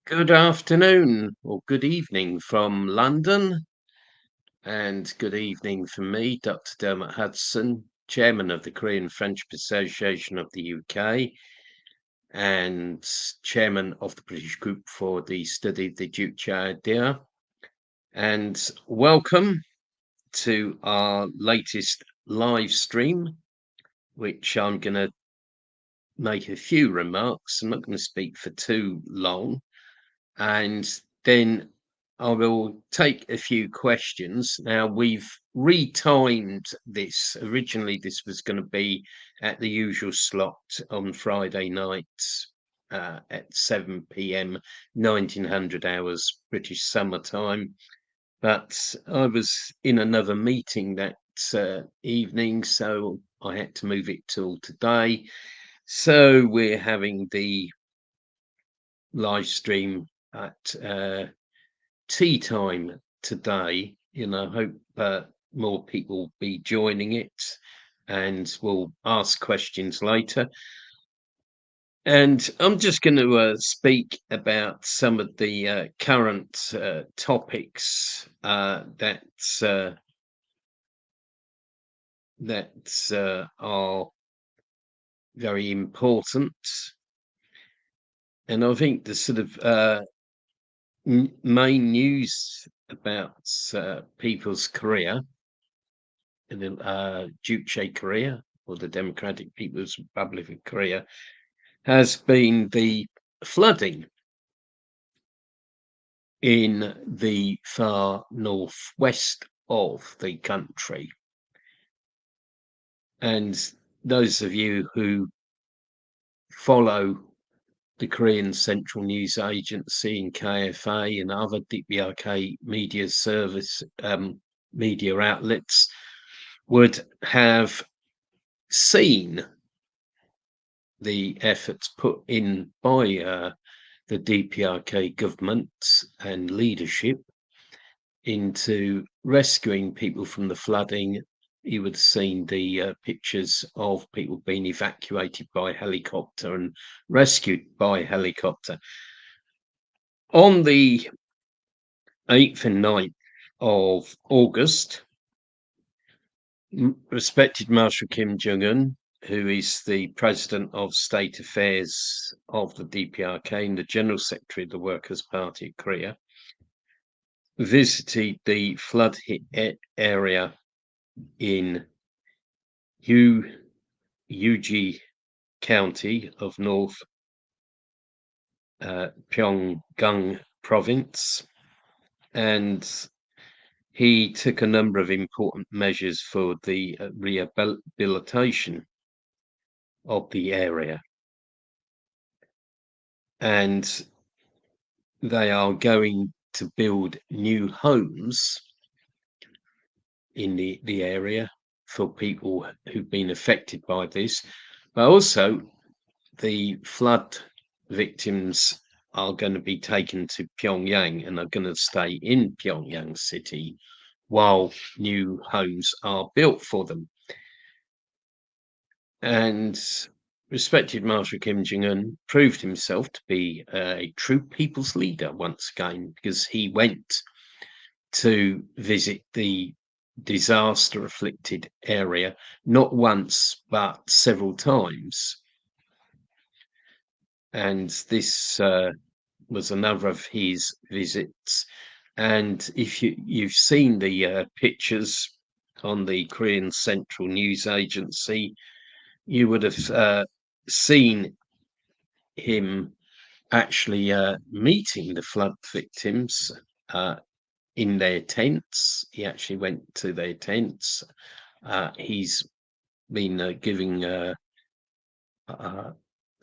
Good afternoon or good evening from London, and good evening from me, Dr. Dermot Hudson, Chairman of the Korean Friendship Association of the UK and Chairman of the British Group for the Study of the Juche idea. And welcome to our latest live stream, which I'm going to make a few remarks. I'm not going to speak for too long. And then I will take a few questions. Now, we've retimed this. Originally, this was going to be at the usual slot on Friday nights at 7 p.m., 1900 hours British summertime. But I was in another meeting that evening, so I had to move it till today. So we're having the live stream at tea time today. Hope more people will be joining it, and we'll ask questions later. And I'm just going to speak about some of the current topics that are very important. And I think the sort of main news about people's Korea, in the Juche Korea, or the Democratic People's Republic of Korea, has been the flooding in the far northwest of the country. And those of you who follow the Korean Central News Agency and KFA and other DPRK media service media outlets would have seen the efforts put in by the DPRK government and leadership into rescuing people from the flooding. You would have seen the pictures of people being evacuated by helicopter and rescued by helicopter. On the 8th and 9th of August, respected Marshal Kim Jong-un, who is the President of State Affairs of the DPRK and the General Secretary of the Workers' Party of Korea, visited the flood-hit area in Juche County of North Pyeonggang Province, and he took a number of important measures for the rehabilitation of the area. And they are going to build new homes in the area for people who've been affected by this, but also the flood victims are going to be taken to Pyongyang and are going to stay in Pyongyang city while new homes are built for them. And respected Marshal Kim Jong-un proved himself to be a true people's leader once again, because he went to visit the disaster afflicted area not once but several times, and this was another of his visits. And if you've seen the pictures on the Korean Central News Agency, you would have seen him actually meeting the flood victims in their tents. He actually went to their tents. He's been giving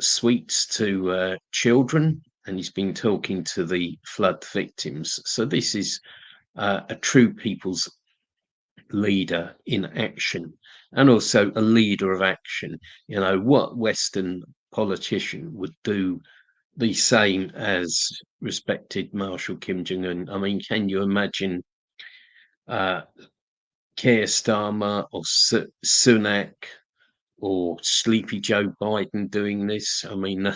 sweets to children, and he's been talking to the flood victims. So this is a true people's leader in action, and also a leader of action. What Western politician would do the same as respected Marshal Kim Jong-un? I mean, can you imagine Keir Starmer or Sunak or Sleepy Joe Biden doing this? I mean,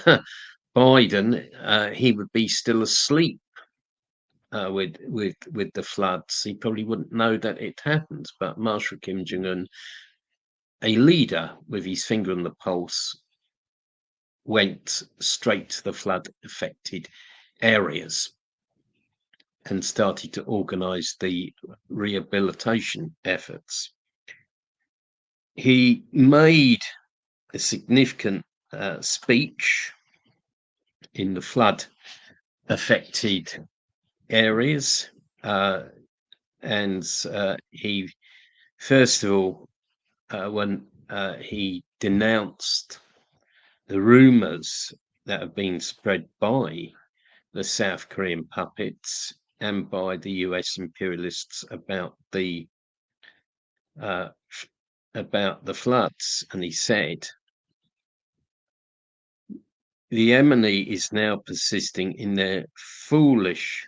Biden, he would be still asleep with the floods. He probably wouldn't know that it happened. But Marshal Kim Jong-un, a leader with his finger on the pulse, went straight to the flood-affected areas and started to organize the rehabilitation efforts. He made a significant speech in the flood-affected areas, and he, first of all, when he denounced the rumors that have been spread by the South Korean puppets and by the US imperialists about the floods, and he said, "The enemy is now persisting in their foolish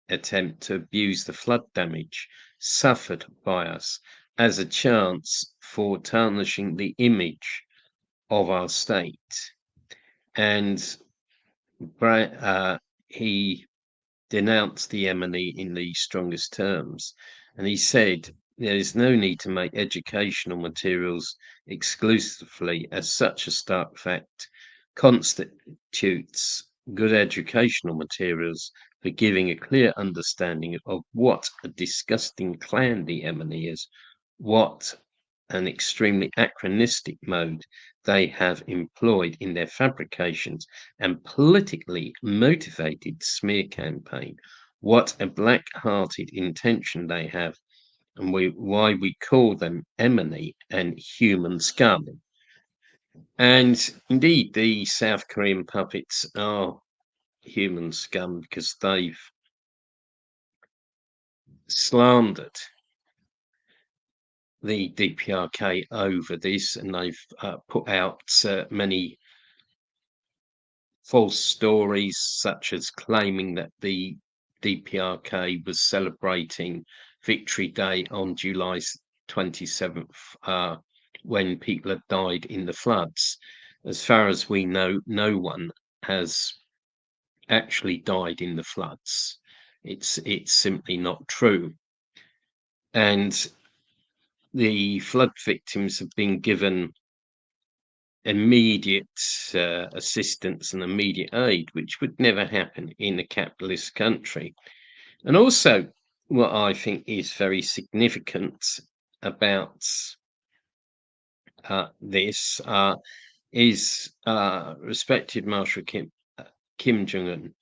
attempt to abuse the flood damage suffered by us as a chance for tarnishing the image of our state." And he denounced the enemy in the strongest terms, and he said there is no need to make educational materials exclusively, as such a stark fact constitutes good educational materials for giving a clear understanding of what a disgusting clan the enemy is, what an extremely anachronistic mode they have employed in their fabrications and politically motivated smear campaign, what a black-hearted intention they have, and why we call them enemy and human scum. And indeed, the South Korean puppets are human scum because they've slandered the DPRK over this, and they've put out many false stories, such as claiming that the DPRK was celebrating Victory Day on July 27th, when people had died in the floods. As far as we know, no one has actually died in the floods. It's simply not true. And the flood victims have been given immediate assistance and immediate aid, which would never happen in a capitalist country. And also, what I think is very significant about this is respected Marshal Kim Jong-un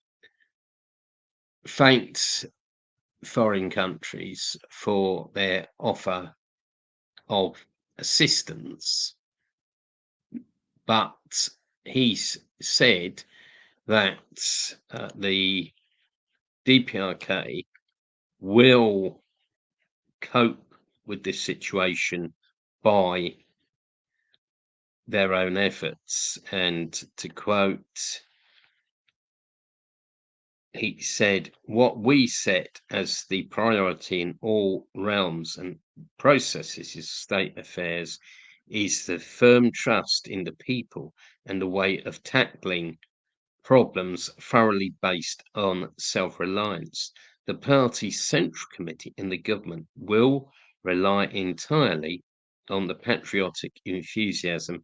thanked foreign countries for their offer of assistance, but he said that the DPRK will cope with this situation by their own efforts. And to quote, he said, "What we set as the priority in all realms and processes of state affairs is the firm trust in the people and the way of tackling problems thoroughly based on self-reliance. The party's central committee and the government will rely entirely on the patriotic enthusiasm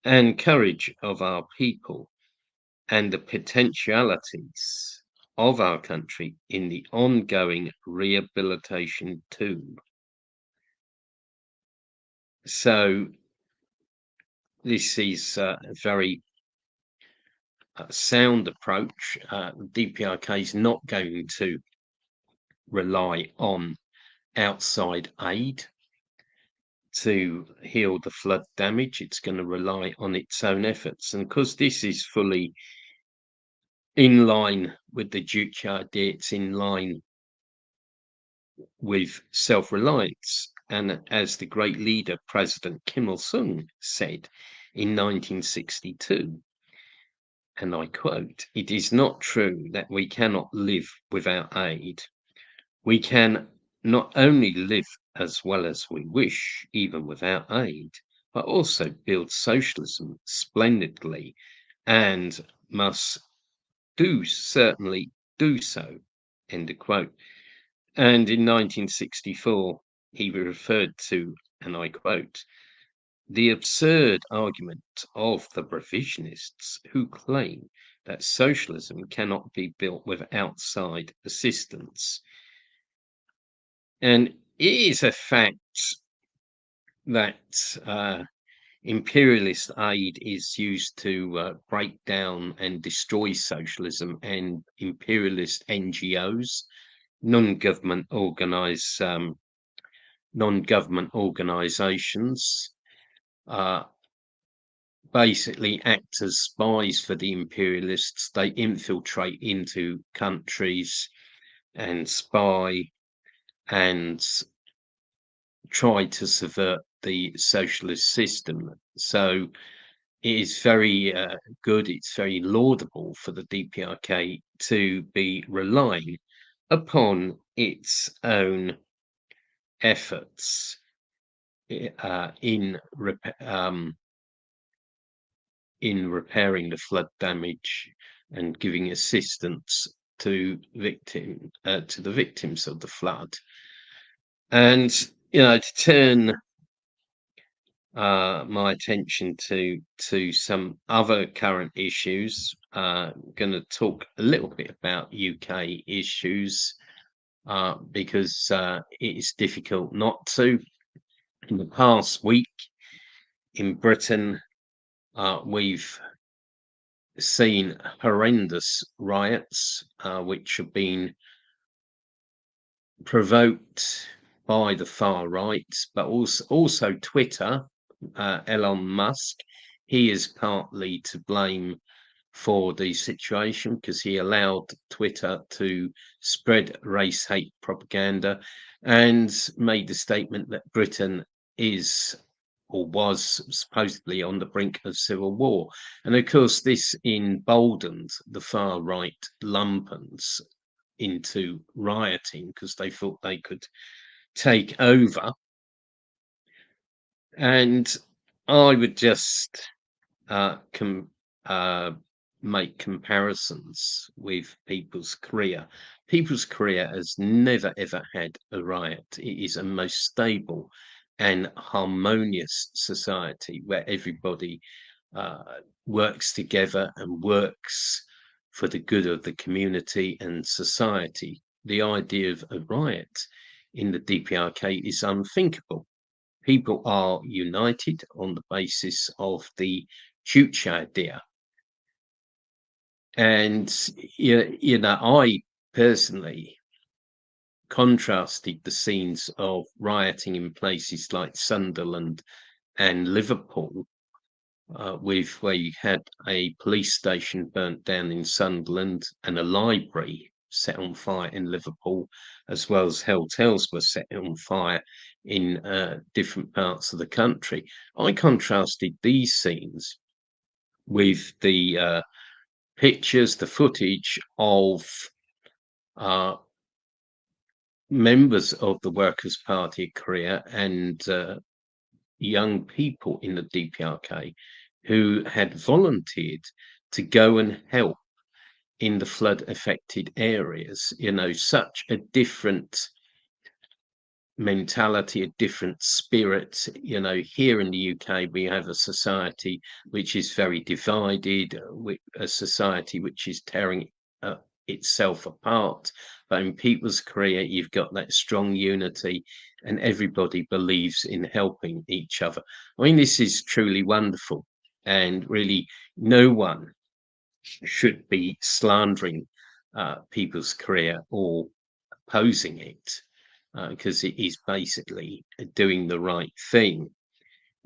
and courage of our people and the potentialities of our country in the ongoing rehabilitation too." So this is a very sound approach. DPRK is not going to rely on outside aid to heal the flood damage. It's going to rely on its own efforts. And because this is fully in line with the Juche idea, it's in line with self-reliance. And as the great leader, President Kim Il-sung, said in 1962, and I quote, "It is not true that we cannot live without aid. We can not only live as well as we wish, even without aid, but also build socialism splendidly and must certainly do so, end of quote. And in 1964, he referred to, and I quote, the absurd argument of the revisionists who claim that socialism cannot be built with outside assistance. And it is a fact that imperialist aid is used to break down and destroy socialism, and imperialist NGOs, non-government organizations, basically act as spies for the imperialists. They infiltrate into countries and spy and try to subvert the socialist system. So it is very good, it's very laudable for the DPRK to be relying upon its own efforts in repairing the flood damage and giving assistance to the victims of the flood. And to turn my attention to some other current issues, I'm going to talk a little bit about UK issues because it is difficult not to. In the past week in Britain, we've seen horrendous riots which have been provoked by the far right, but also Twitter. Elon Musk, he is partly to blame for the situation because he allowed Twitter to spread race hate propaganda and made the statement that Britain is or was supposedly on the brink of civil war. And of course, this emboldened the far right lumpens into rioting because they thought they could take over. And I would just make comparisons with People's Korea. People's Korea has never ever had a riot. It is a most stable and harmonious society where everybody works together and works for the good of the community and society. The idea of a riot in the DPRK is unthinkable. People are united on the basis of the Juche idea. And, I personally contrasted the scenes of rioting in places like Sunderland and Liverpool with where you had a police station burnt down in Sunderland and a library set on fire in Liverpool, as well as hotels were set on fire in different parts of the country. I contrasted these scenes with the pictures, the footage of members of the Workers' Party of Korea and young people in the DPRK who had volunteered to go and help in the flood affected areas. Such a different mentality, a different spirit. Here in the UK, we have a society which is very divided, a society which is tearing itself apart. But in People's Korea, you've got that strong unity and everybody believes in helping each other. I mean, this is truly wonderful, and really no one should be slandering People's Korea or opposing it because it is basically doing the right thing.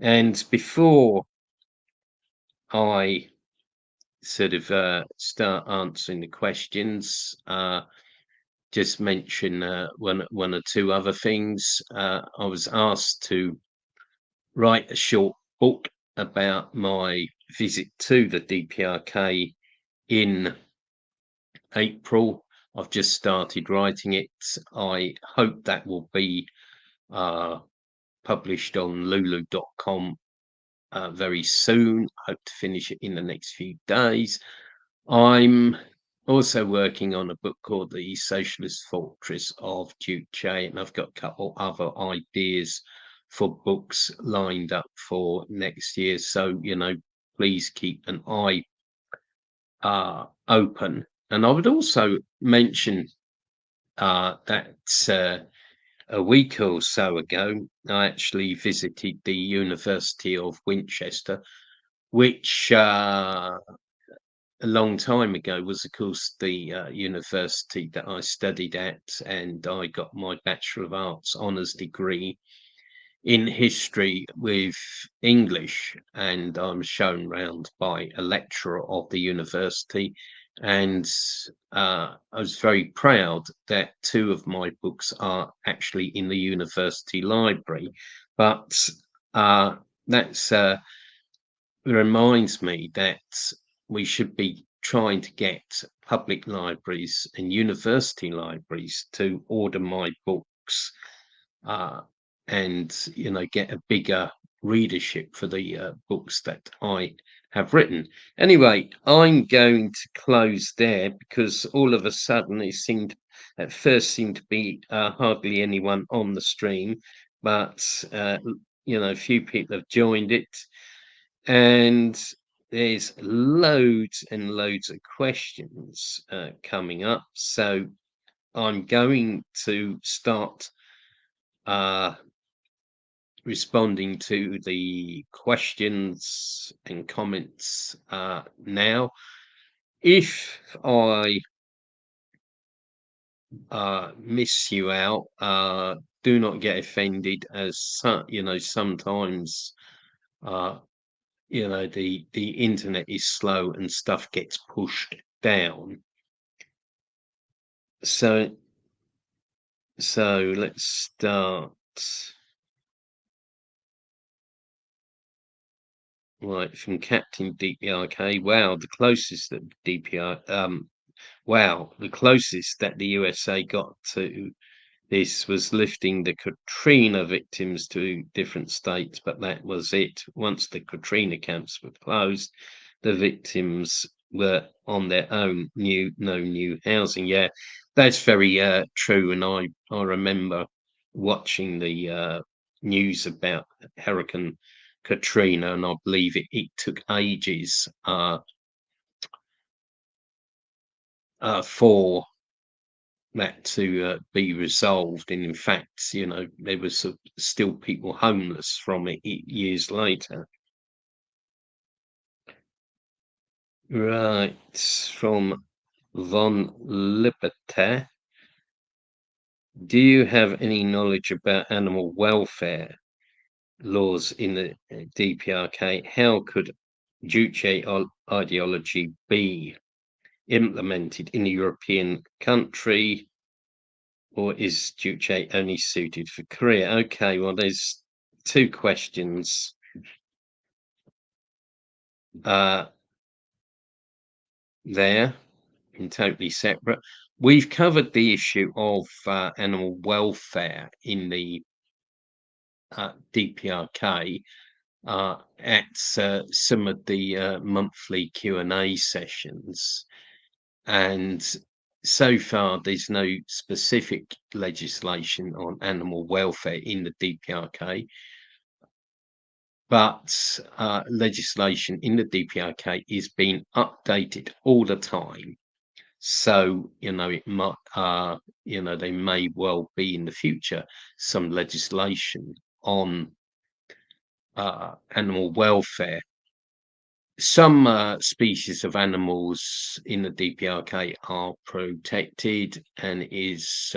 And before I sort of start answering the questions, just mention one or two other things. I was asked to write a short book about my visit to the DPRK in April. I've just started writing it. I hope that will be published on lulu.com very soon. Hope to finish it in the next few days. I'm also working on a book called The Socialist Fortress of Juche, and I've got a couple other ideas for books lined up for next year. So, please keep an eye open. And I would also mention that a week or so ago, I actually visited the University of Winchester, which a long time ago was, of course, the university that I studied at, and I got my Bachelor of Arts honours degree in history with English, and I'm shown round by a lecturer of the university. And I was very proud that two of my books are actually in the university library. But that's reminds me that we should be trying to get public libraries and university libraries to order my books, and get a bigger readership for the books that I have written. Anyway, I'm going to close there because all of a sudden at first seemed to be hardly anyone on the stream, but a few people have joined it, and there's loads and loads of questions coming up. So I'm going to start responding to the questions and comments now. If I miss you out, do not get offended, as sometimes the internet is slow and stuff gets pushed down. So let's start. Right, from Captain DPRK. Wow, the closest that the closest that the USA got to this was lifting the Katrina victims to different states, but that was it. Once the Katrina camps were closed, the victims were on their own, no new housing. Yeah, that's very true. And I remember watching the news about Hurricane Katrina, and I believe it took ages for that to be resolved. And in fact, there was still people homeless from it years later. Right, from Von Liberté. Do you have any knowledge about animal welfare laws in the DPRK? How could Juche ideology be implemented in a European country, or is Juche only suited for Korea? Okay, well, there's two questions there, and totally separate. We've covered the issue of animal welfare in the DPRK at some of the monthly Q&A sessions, and so far there's no specific legislation on animal welfare in the DPRK, but legislation in the DPRK is being updated all the time. So it might there may well be in the future some legislation on animal welfare. Some species of animals in the DPRK are protected and is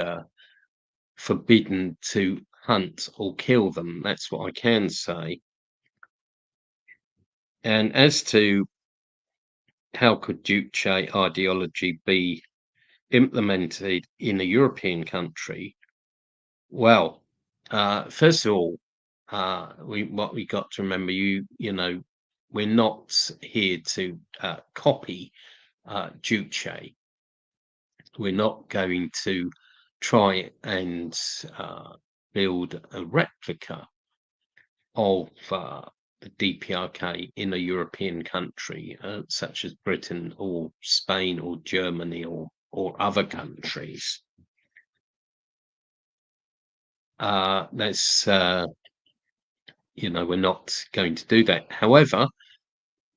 forbidden to hunt or kill them. That's what I can say. And as to how could Juche ideology be implemented in a European country? Well, first of all, what we got to remember, we're not here to copy Juche. We're not going to try and build a replica of DPRK in a European country, such as Britain or Spain or Germany or other countries. That's we're not going to do that. However,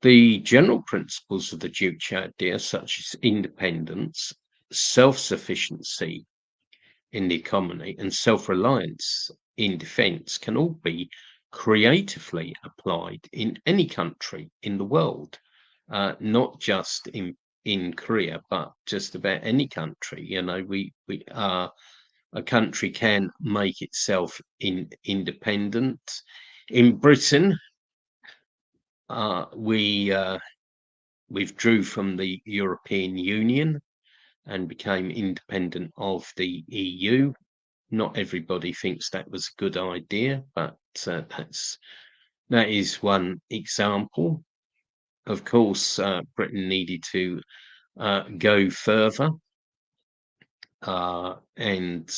the general principles of the Juche idea, such as independence, self-sufficiency in the economy, and self-reliance in defence, can all be creatively applied in any country in the world, not just in Korea, but just about any country. We are a country can make itself independent. In Britain, we withdrew from the European Union and became independent of the EU. Not everybody thinks that was a good idea, but that is one example. Of course, Britain needed to go further and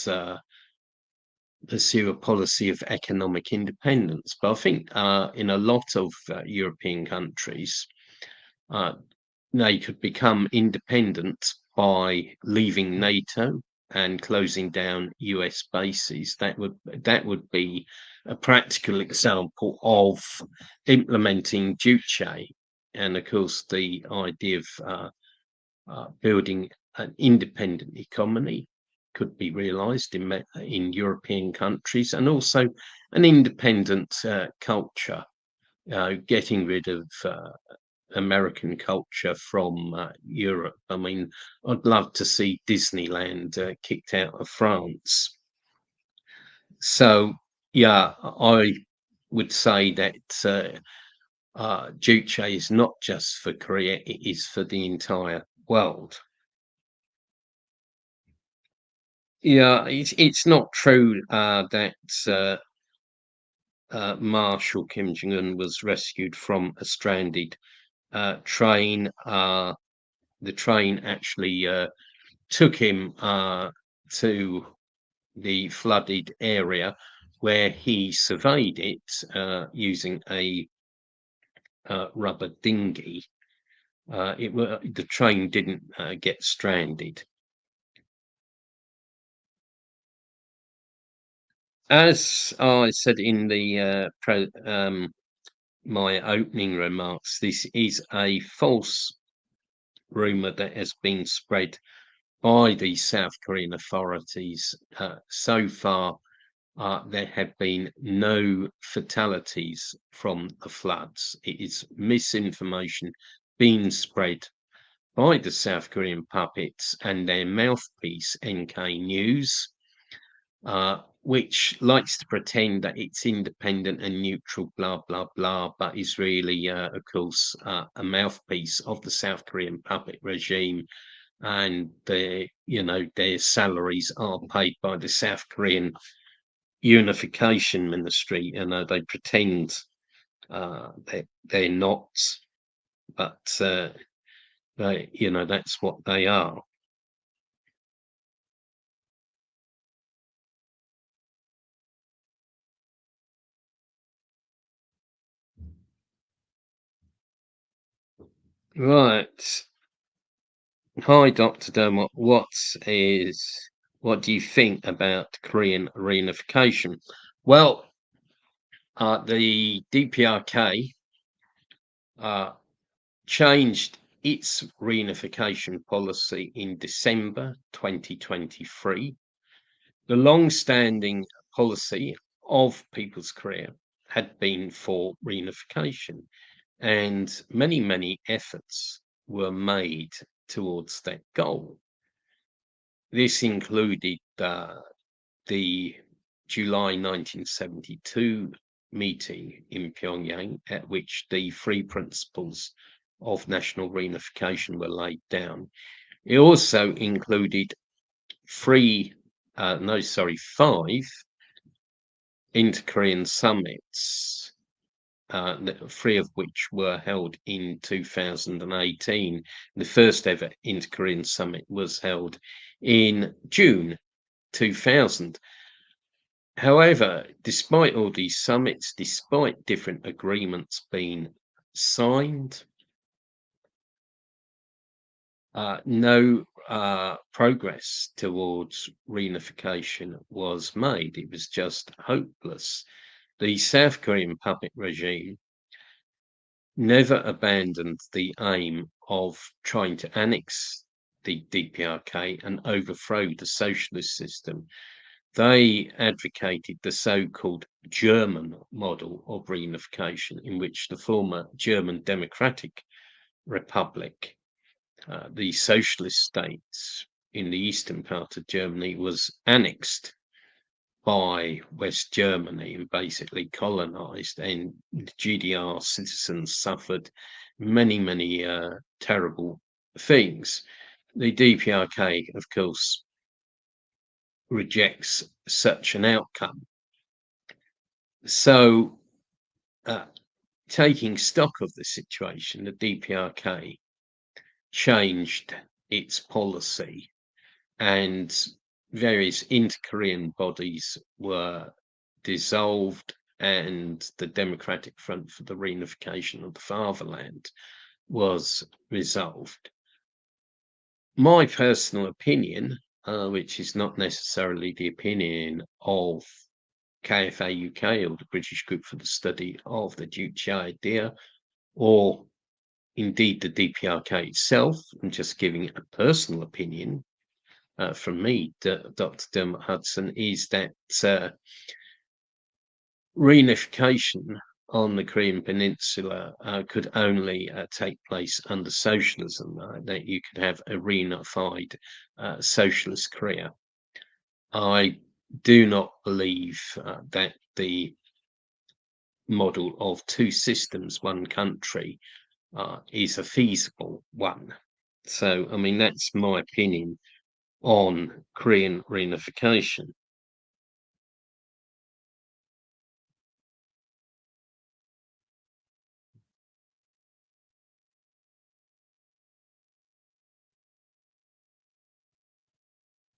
pursue a policy of economic independence. But I think in a lot of European countries, they could become independent by leaving NATO and closing down US bases. That would be a practical example of implementing Juche. And of course, the idea of building an independent economy could be realized in European countries, and also an independent culture, getting rid of American culture from Europe. I mean, I'd love to see Disneyland kicked out of France. So, yeah, I would say that Juche is not just for Korea, it is for the entire world. Yeah, it's not true that Marshal Kim Jong-un was rescued from a stranded train. The train actually took him to the flooded area, where he surveyed it using a rubber dinghy. The train didn't get stranded. As I said in the my opening remarks, this is a false rumor that has been spread by the South Korean authorities. So far, there have been no fatalities from the floods. It is misinformation being spread by the South Korean puppets and their mouthpiece, NK News, which likes to pretend that it's independent and neutral, blah, blah, blah, but is really, of course, a mouthpiece of the South Korean puppet regime. And their salaries are paid by the South Korean Unification Ministry. They pretend that they're not, but that's what they are. Right. Hi, Dr. Dermot. What do you think about Korean reunification? Well, the DPRK changed its reunification policy in December 2023. The long-standing policy of People's Korea had been for reunification, and many efforts were made towards that goal. This included the July 1972 meeting in Pyongyang, at which the three principles of national reunification were laid down. It also included five inter-Korean summits, three of which were held in 2018. The first ever inter-Korean summit was held in June 2000. However, despite all these summits, despite different agreements being signed, no progress towards reunification was made. It was just hopeless. The South Korean puppet regime never abandoned the aim of trying to annex the DPRK and overthrow the socialist system. They advocated the so-called German model of reunification, in which the former German Democratic Republic, the socialist states in the eastern part of Germany, was annexed by West Germany and basically colonized, and the GDR citizens suffered many terrible things. The DPRK, of course, rejects such an outcome. So, taking stock of the situation, the DPRK changed its policy, and various inter-Korean bodies were dissolved, and the Democratic Front for the Reunification of the Fatherland was resolved. My personal opinion, which is not necessarily the opinion of KFA UK or the British Group for the Study of the Juche idea, or indeed the DPRK itself, and just giving a personal opinion from me, Dr. Dermot Hudson, is that reunification on the Korean Peninsula could only take place under socialism, that you could have a reunified socialist Korea. I do not believe that the model of two systems, one country, is a feasible one. So, I mean, that's my opinion on Korean reunification.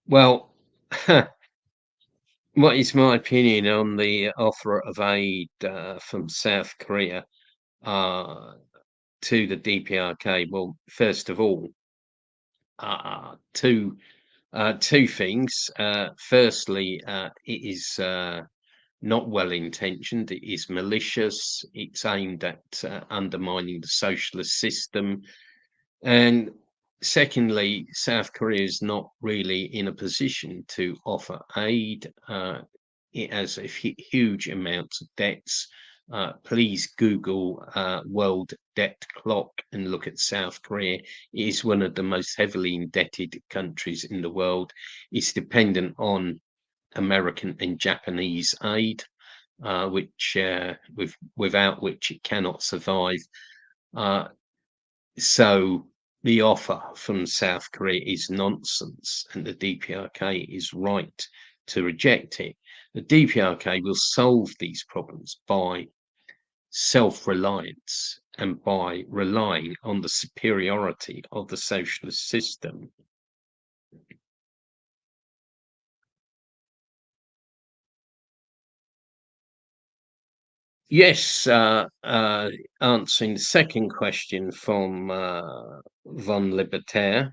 Well, what is my opinion on the offer of aid from South Korea to the DPRK? Well, first of all, two things. Firstly, it is not well intentioned. It is malicious. It's aimed at undermining the socialist system. And secondly, South Korea is not really in a position to offer aid. It has a huge amounts of debts. Please Google world debt clock and look at South Korea. It is one of the most heavily indebted countries in the world. It's dependent on American and Japanese aid, which without which it cannot survive. So the offer from South Korea is nonsense, and the DPRK is right to reject it. The DPRK will solve these problems by self-reliance and by relying on the superiority of the socialist system. Yes, answering the second question from Von Libertaire,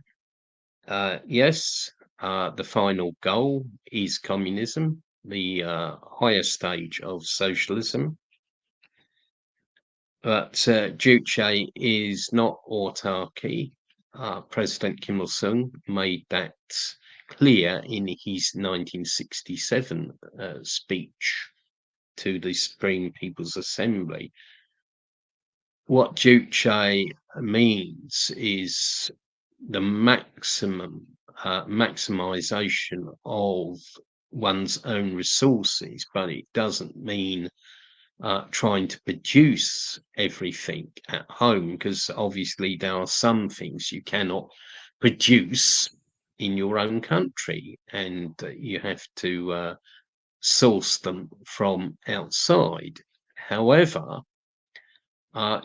yes, the final goal is communism, the higher stage of socialism. But Juche is not autarky. President Kim Il-sung made that clear in his 1967 speech to the Supreme People's Assembly. What Juche means is the maximization of one's own resources, but it doesn't mean trying to produce everything at home, because obviously there are some things you cannot produce in your own country, and you have to source them from outside. However,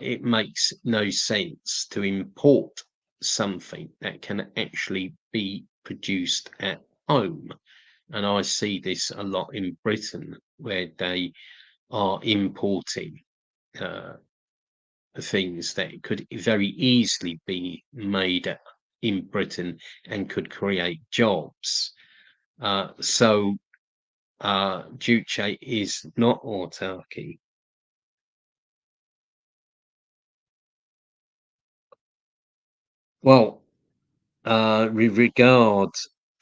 it makes no sense to import something that can actually be produced at home. and I see this a lot in Britain, where they are importing uh, things that could very easily be made in Britain and could create jobs. So Juche is not autarky. Well, with regard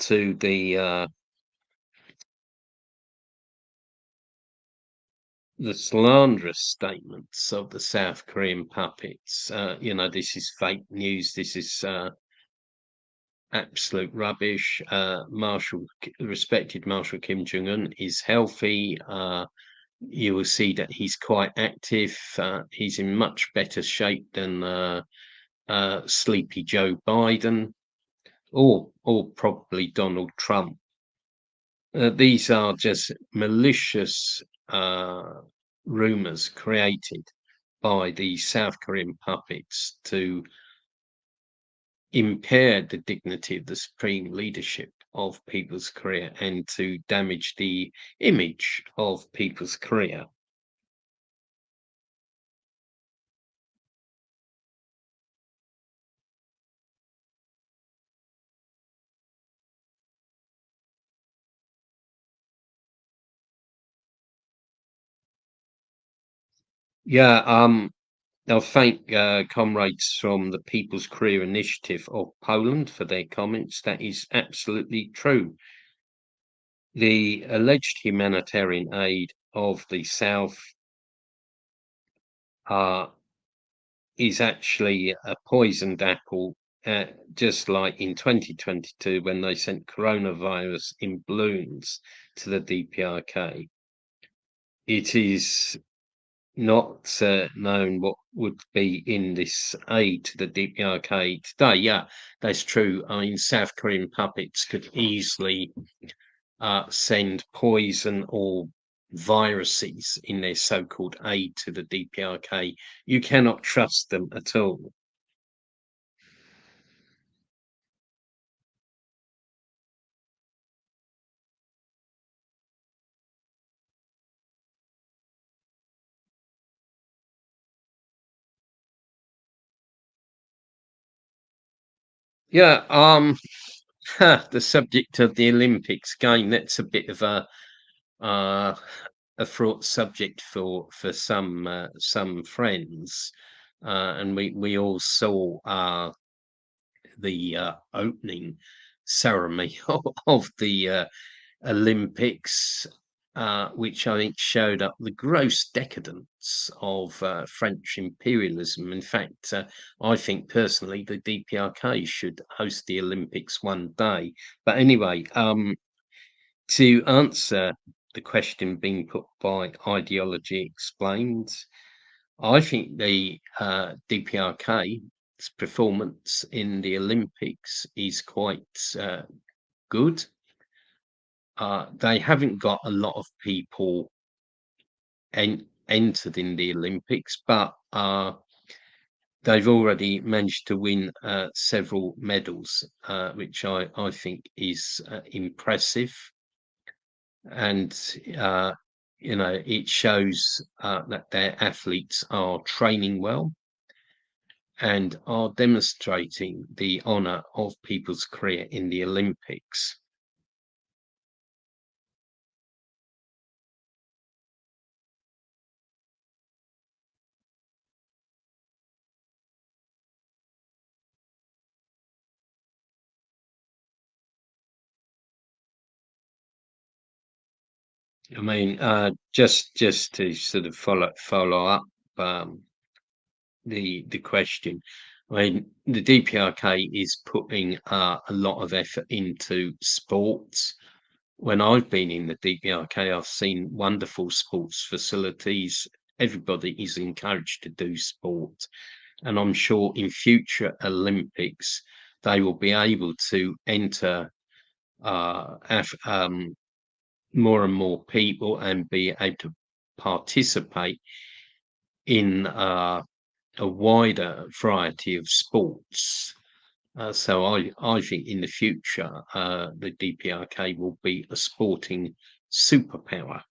to the slanderous statements of the South Korean puppets, this is fake news. This is absolute rubbish. Respected Marshal Kim Jong Un is healthy. You will see that he's quite active. He's in much better shape than sleepy Joe Biden, or probably Donald Trump. These are just malicious rumors created by the South Korean puppets to impair the dignity of the supreme leadership of People's Korea and to damage the image of People's Korea. Yeah, I'll thank comrades from the People's Career Initiative of Poland for their comments. That is absolutely true. The alleged humanitarian aid of the South is actually a poisoned apple, just like in 2022 when they sent coronavirus in balloons to the DPRK. It is not known what would be in this aid to the DPRK today. Yeah, that's true. I mean, South Korean puppets could easily send poison or viruses in their so-called aid to the DPRK. You cannot trust them at all. Yeah, the subject of the Olympics game, that's a bit of uh, a fraught subject for some friends, and we all saw the opening ceremony of the Olympics, which I think showed up the gross decadence of French imperialism. In fact, I think personally the DPRK should host the Olympics one day. But anyway, to answer the question being put by Ideology Explained, I think the DPRK's performance in the Olympics is quite good. They haven't got a lot of people entered in the Olympics, but they've already managed to win several medals, which I think is impressive. And it shows that their athletes are training well and are demonstrating the honour of People's Korea in the Olympics. I mean, just to sort of follow up the question. I mean, the DPRK is putting a lot of effort into sports. When I've been in the DPRK, I've seen wonderful sports facilities. Everybody is encouraged to do sport, and I'm sure in future Olympics they will be able to enter more and more people and be able to participate in a wider variety of sports. So I think in the future, the DPRK will be a sporting superpower.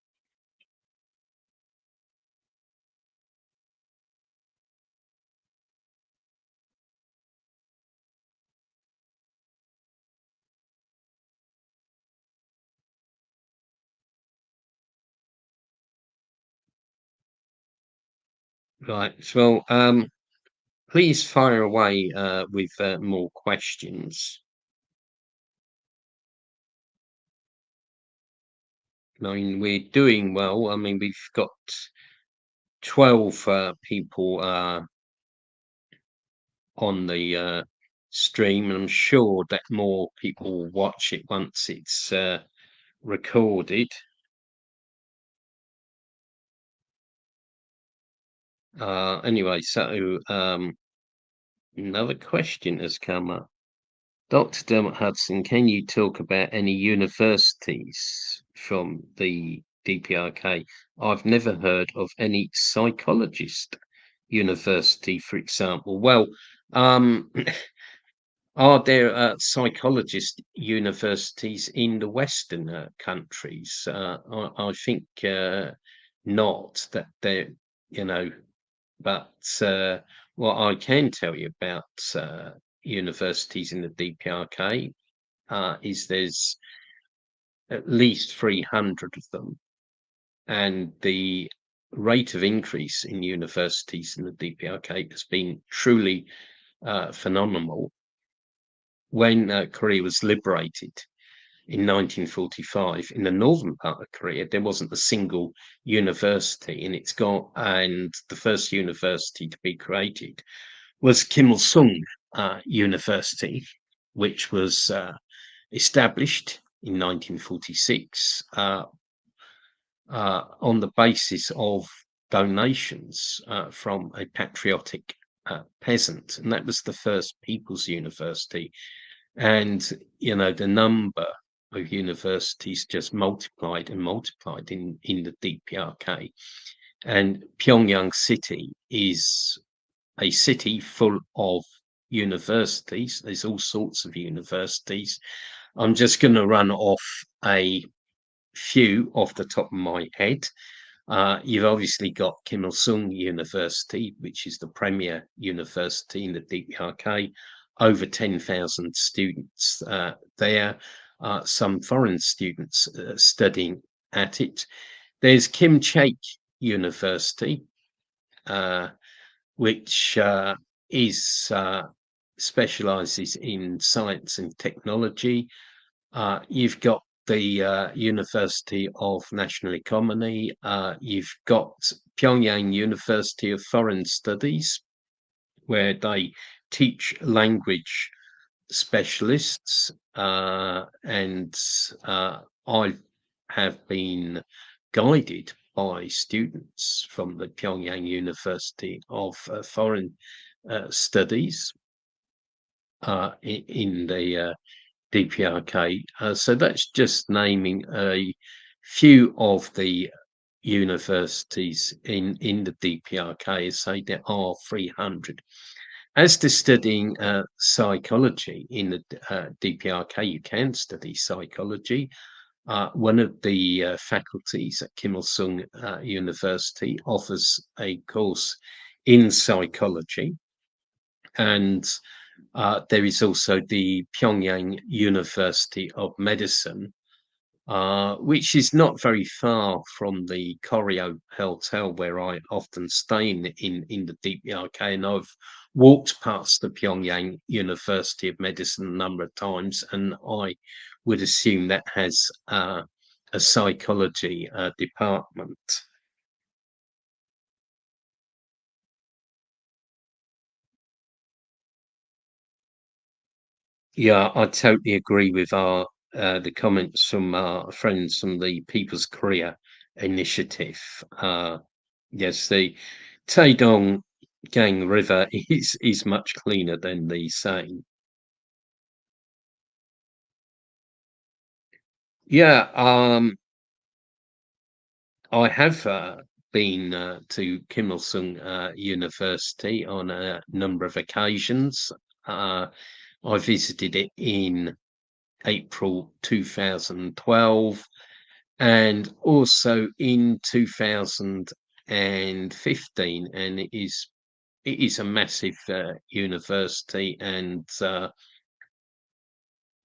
Right. Well, please fire away with more questions. I mean, we're doing well. I mean, we've got 12 people on the stream, and I'm sure that more people will watch it once it's recorded. Anyway, so another question has come up. Dr. Dermot Hudson, can you talk about any universities from the DPRK? I've never heard of any psychologist university, for example. Well, are there psychologist universities in the Western countries? I think not that they're, you know, but what I can tell you about universities in the DPRK is there's at least 300 of them, and the rate of increase in universities in the DPRK has been truly phenomenal. When Korea was liberated in 1945, in the northern part of Korea, there wasn't a single university, and and the first university to be created was Kim Il Sung University, which was established in 1946 on the basis of donations from a patriotic peasant, and that was the first People's University. And the number of universities just multiplied and multiplied in the DPRK. And Pyongyang City is a city full of universities. There's all sorts of universities. I'm just going to run off a few off the top of my head. You've obviously got Kim Il Sung University, which is the premier university in the DPRK, over 10,000 students there, some foreign students studying at it. There's Kim Chaek University, which is specializes in science and technology. You've got the University of National Economy. You've got Pyongyang University of Foreign Studies, where they teach language specialists. And I have been guided by students from the Pyongyang University of Foreign Studies in the DPRK. So that's just naming a few of the universities in the DPRK. Say there are 300. As to studying psychology in the DPRK, you can study psychology. One of the faculties at Kim Il Sung University offers a course in psychology, and there is also the Pyongyang University of Medicine, which is not very far from the Koryo Hotel where I often stay in the DPRK, and I've walked past the Pyongyang University of Medicine a number of times, and I would assume that has a psychology department. Yeah, I totally agree with the comments from our friends from the People's Korea Initiative. Yes, the Taedong Gang River is much cleaner than the Seine. Yeah, I have been to Kim Il Sung University on a number of occasions. I visited it in April 2012 and also in 2015, and it is a massive university, and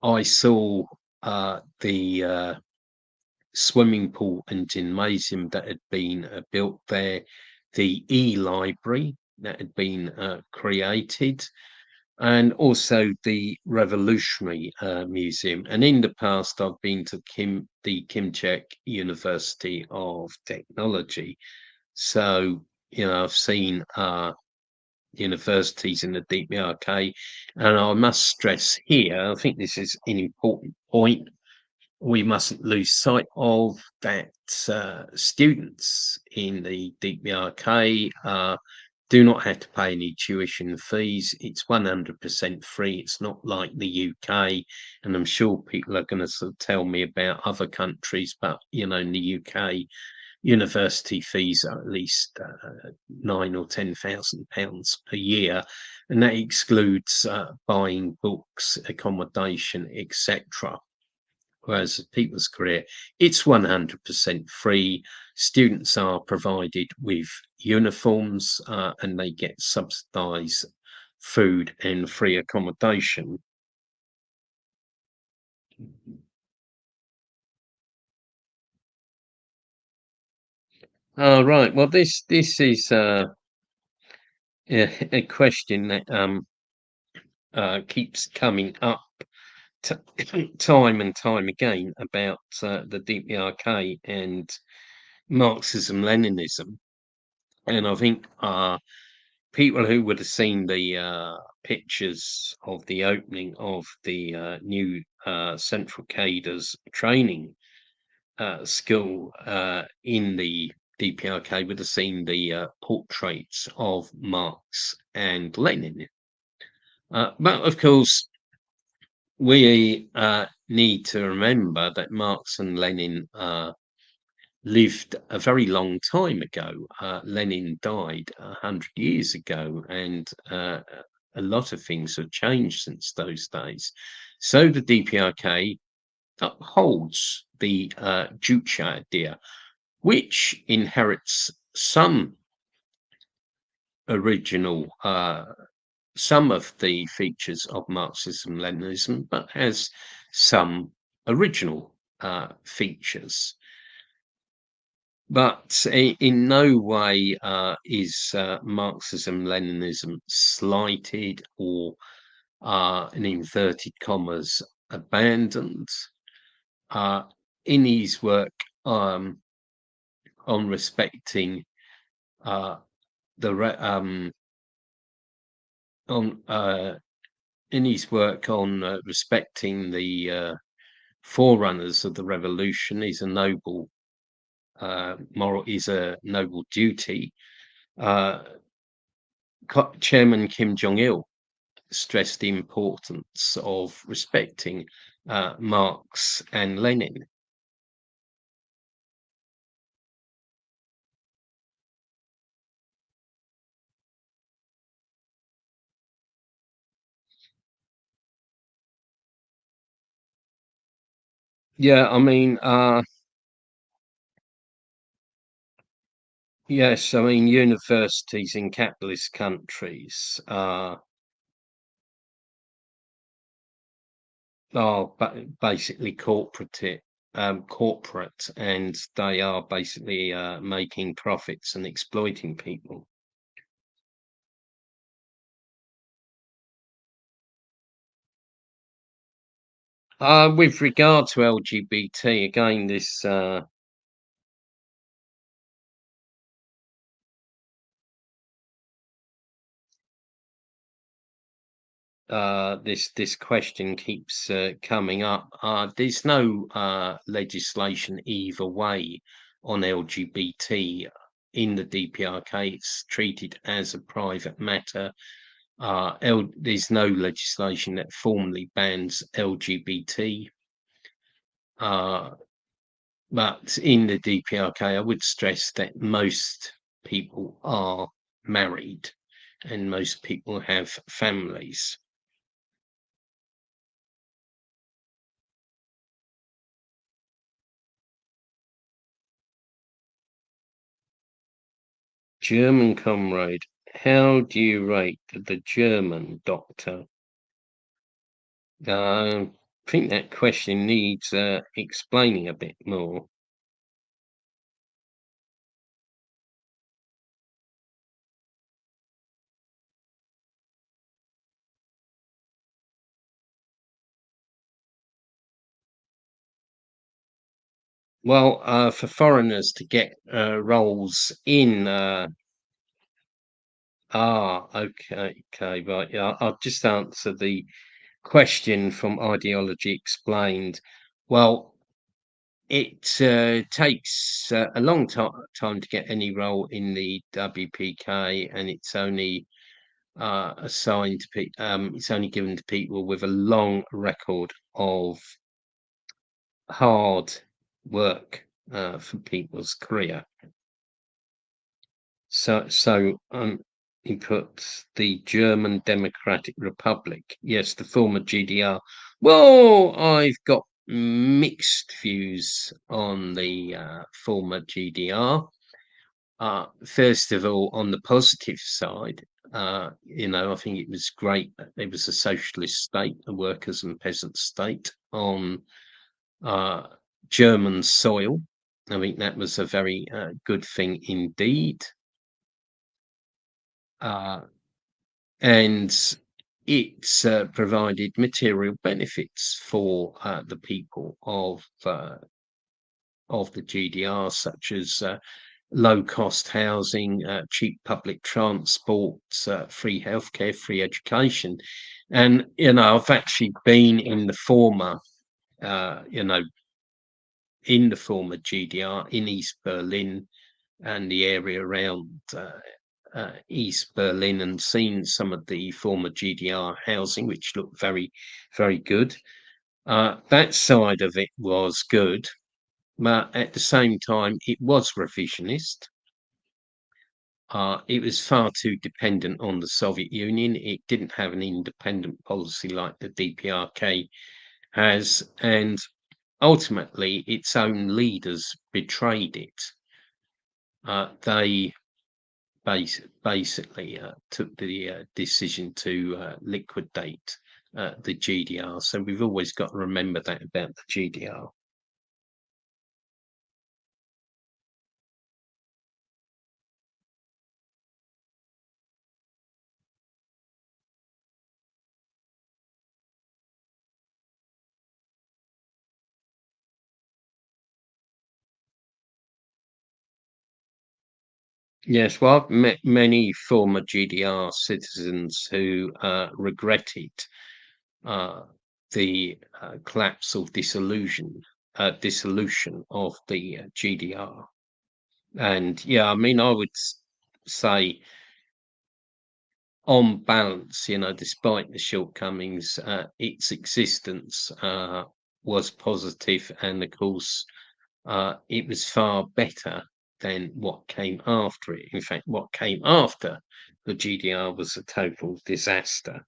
I saw the swimming pool and gymnasium that had been built there, the e-library that had been created, and also the Revolutionary Museum. And in the past, I've been to the Kimchek University of Technology. So, I've seen universities in the DPRK, and I must stress here, I think this is an important point. We mustn't lose sight of that students in the DPRK do not have to pay any tuition fees. It's 100% free. It's not like the UK, and I'm sure people are going to sort of tell me about other countries, but in the UK, university fees are at least £9,000 or £10,000 per year, and that excludes buying books, accommodation, etc. Whereas People's Career, it's 100% free. Students are provided with uniforms and they get subsidised food and free accommodation. Oh, right. Well, this is a question that keeps coming up time and time again about the DPRK and Marxism-Leninism. And I think people who would have seen the pictures of the opening of the new Central Cadres training school in the DPRK would have seen the portraits of Marx and Lenin. But of course, we need to remember that Marx and Lenin lived a very long time ago. Lenin died 100 years ago, and a lot of things have changed since those days. So the DPRK upholds the Juche idea, which inherits original, some of the features of Marxism-Leninism, but has some original features. But in no way is Marxism-Leninism slighted or, in inverted commas, abandoned. In his work on respecting the in his work on respecting the forerunners of the revolution is a noble duty. Chairman Kim Jong-il stressed the importance of respecting Marx and Lenin. Yeah, I mean, yes, I mean, universities in capitalist countries are basically corporate, and they are basically making profits and exploiting people. With regard to LGBT, again, this question keeps coming up. There's no legislation either way on LGBT in the DPRK. It's treated as a private matter. There's no legislation that formally bans LGBT. But in the DPRK, I would stress that most people are married and most people have families. German comrade, how do you rate the German doctor? I think that question needs explaining a bit more. Well, for foreigners to get roles in okay, right. Yeah, I'll just answer the question from Ideology Explained. Well, it takes a long time to get any role in the WPK, and it's only assigned to it's only given to people with a long record of hard work for people's career. So he puts the German Democratic Republic. Yes, the former GDR. Well, I've got mixed views on the former GDR. First of all, on the positive side, I think it was great that there was a socialist state, a workers' and peasants' state on German soil. I think that was a very good thing indeed. And it's provided material benefits for the people of the GDR, such as low-cost housing, cheap public transport, free healthcare, free education. And I've actually been in the former, in the former GDR in East Berlin and the area around East Berlin, and seen some of the former GDR housing, which looked very, very good. That side of it was good, but at the same time, it was revisionist. It was far too dependent on the Soviet Union. It didn't have an independent policy like the DPRK has, and ultimately, its own leaders betrayed it. They basically took the decision to liquidate the GDR. So we've always got to remember that about the GDR. Yes, well, I've met many former GDR citizens who regretted the collapse or dissolution of the GDR. And yeah, I mean, I would say, on balance, despite the shortcomings, its existence was positive, and of course, it was far better than what came after it. In fact, what came after the GDR was a total disaster.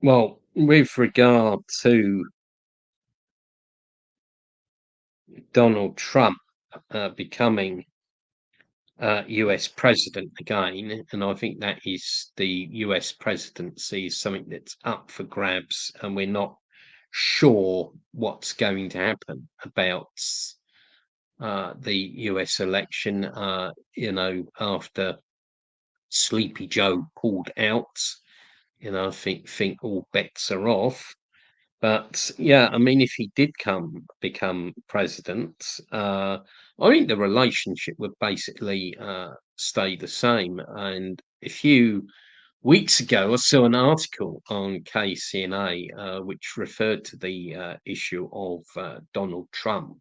Well, with regard to Donald Trump becoming US president again, and I think that is the US presidency is something that's up for grabs, and we're not sure what's going to happen about the US election. After Sleepy Joe pulled out, I think all bets are off. But yeah, I mean, if he did become president, I think the relationship would basically stay the same. And a few weeks ago, I saw an article on KCNA which referred to the issue of Donald Trump,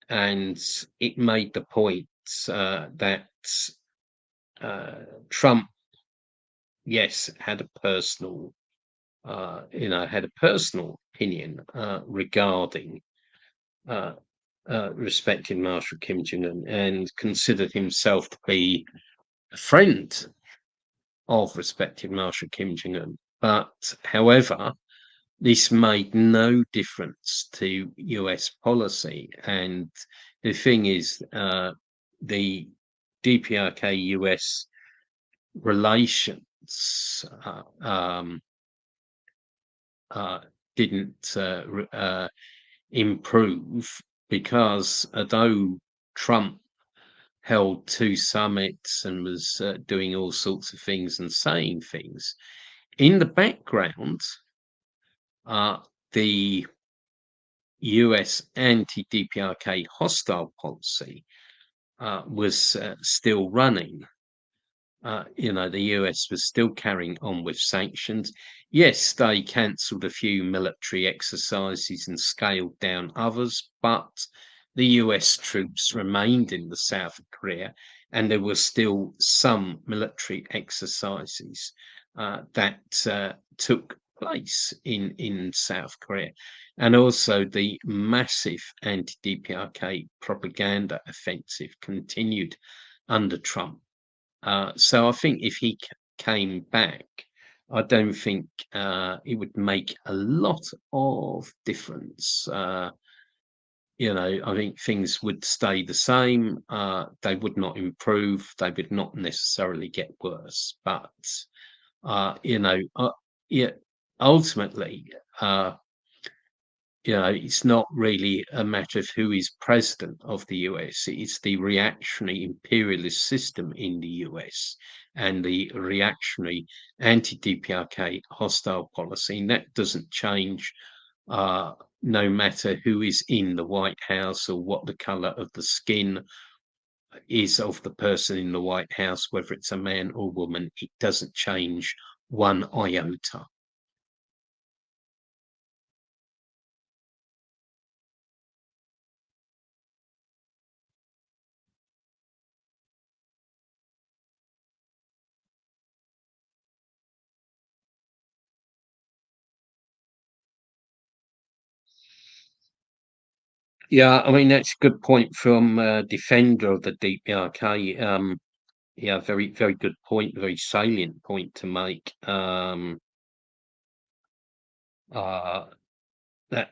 and it made the point that Trump, yes, had a personal opinion regarding respected Marshal Kim Jong Un, and considered himself to be a friend of respected Marshal Kim Jong Un. But however, this made no difference to US policy. And the thing is, the DPRK US relations didn't improve, because although Trump held 2 summits and was doing all sorts of things and saying things, in the background, the US anti-DPRK hostile policy was still running. The US was still carrying on with sanctions. Yes, they cancelled a few military exercises and scaled down others, but the US troops remained in the south of Korea, and there were still some military exercises that took place in South Korea. And also the massive anti-DPRK propaganda offensive continued under Trump. So I think if he came back, I don't think it would make a lot of difference. I think things would stay the same. They would not improve. They would not necessarily get worse. But yeah, ultimately, it's not really a matter of who is president of the US. It's the reactionary imperialist system in the US and the reactionary anti-DPRK hostile policy. And that doesn't change no matter who is in the White House or what the color of the skin is of the person in the White House, whether it's a man or woman. It doesn't change one iota. Yeah, I mean, that's a good point from defender of the DPRK. Yeah, very, very good point, very salient point to make. That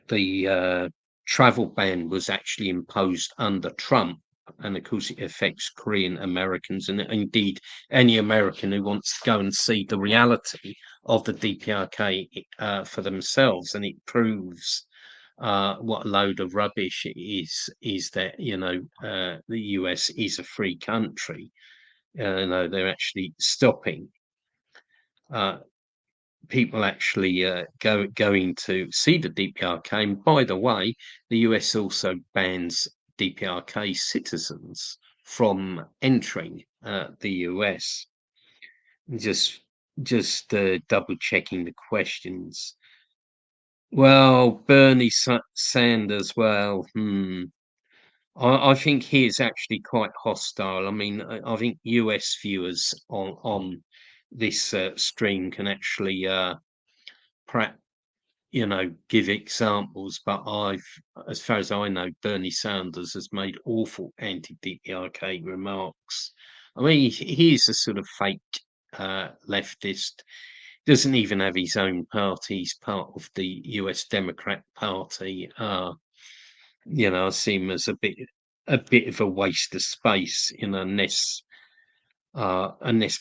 the travel ban was actually imposed under Trump, and of course it affects Korean Americans and indeed any American who wants to go and see the reality of the DPRK for themselves, and it proves what a load of rubbish it is that the US is a free country. They're actually stopping people actually going to see the DPRK. And by the way, the US also bans DPRK citizens from entering the US. Just double checking the questions. Well, Bernie Sanders. Well, I think he is actually quite hostile. I mean, I think US viewers on this stream can actually give examples, but as far as I know, Bernie Sanders has made awful anti-DPRK remarks. I mean, he's a sort of fake leftist, doesn't even have his own party. He's part of the US Democrat Party. I see him as a bit of a waste of space, unless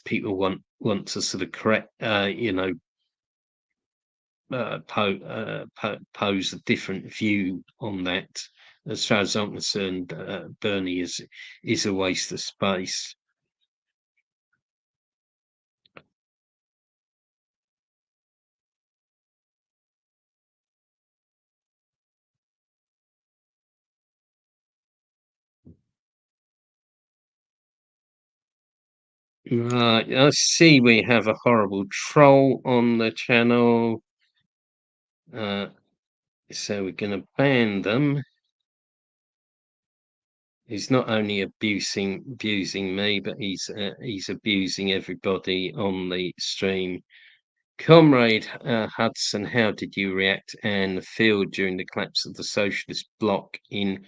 people want to sort of correct, pose a different view on that. As far as I'm concerned, Bernie is a waste of space. Right, I see we have a horrible troll on the channel. So we're going to ban them. He's not only abusing me, but he's abusing everybody on the stream. Comrade Hudson, how did you react and feel during the collapse of the socialist bloc in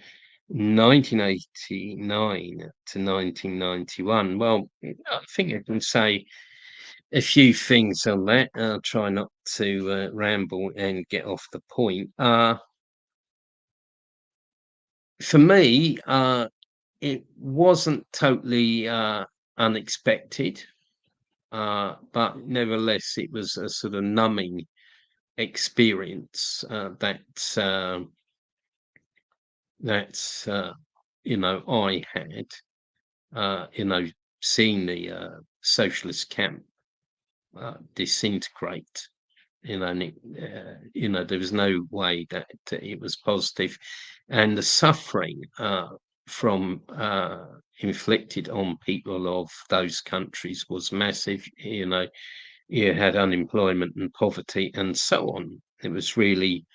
1989 to 1991? Well, I think I can say a few things on that. I'll try not to ramble and get off the point. For me, it wasn't totally unexpected, but nevertheless, it was a sort of numbing experience that I had. Seeing the socialist camp disintegrate. And there was no way that it was positive, and the suffering from inflicted on people of those countries was massive. You had unemployment and poverty and so on. It was really,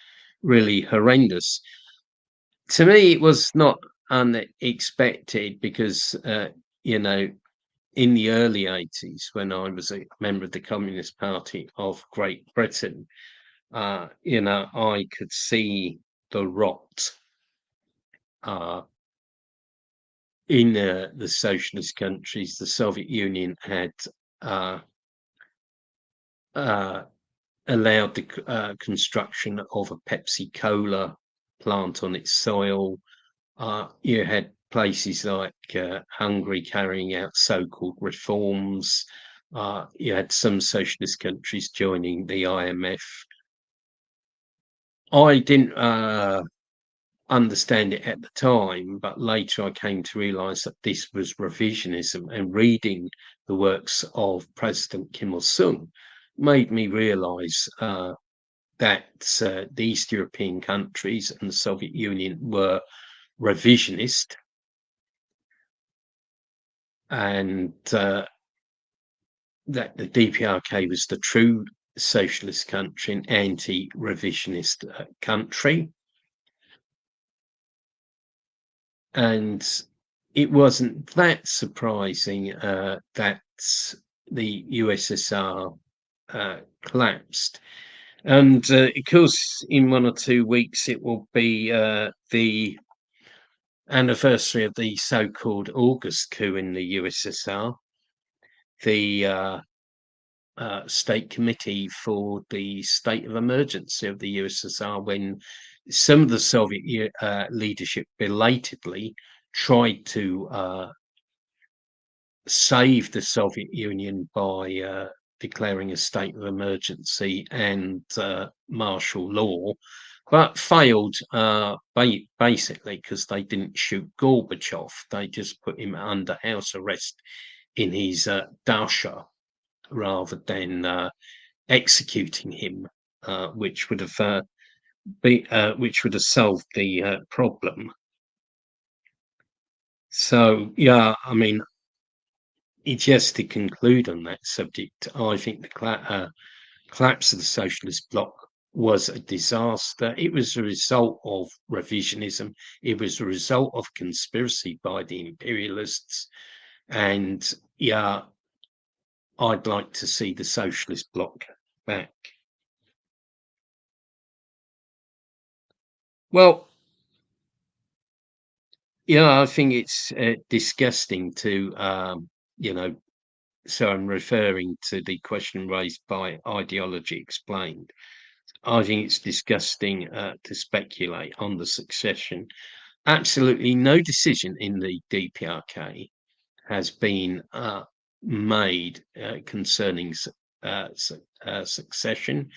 really horrendous. To me, it was not unexpected because, in the early 80s, when I was a member of the Communist Party of Great Britain, I could see the rot in the socialist countries. The Soviet Union had allowed the construction of a Pepsi Cola plant on its soil. You had places like Hungary carrying out so-called reforms. You had some socialist countries joining the IMF. I didn't understand it at the time, but later I came to realise that this was revisionism, and reading the works of President Kim Il-sung made me realise that the East European countries and the Soviet Union were revisionist, and that the DPRK was the true socialist country, an anti-revisionist country. And it wasn't that surprising that the USSR collapsed. And of course, in 1 or 2 weeks, it will be the anniversary of the so-called August coup in the USSR. The State Committee for the State of Emergency of the USSR, when some of the Soviet leadership belatedly tried to save the Soviet Union by declaring a state of emergency and martial law, but failed basically because they didn't shoot Gorbachev. They just put him under house arrest in his dacha rather than executing him, which would have solved the problem. So, yeah, I mean, just to conclude on that subject, I think the collapse of the socialist bloc was a disaster. It was a result of revisionism. It was a result of conspiracy by the imperialists. And yeah, I'd like to see the socialist bloc back. Well, I think it's disgusting to, so I'm referring to the question raised by Ideology Explained. I think it's disgusting to speculate on the succession. Absolutely no decision in the DPRK has been made concerning succession.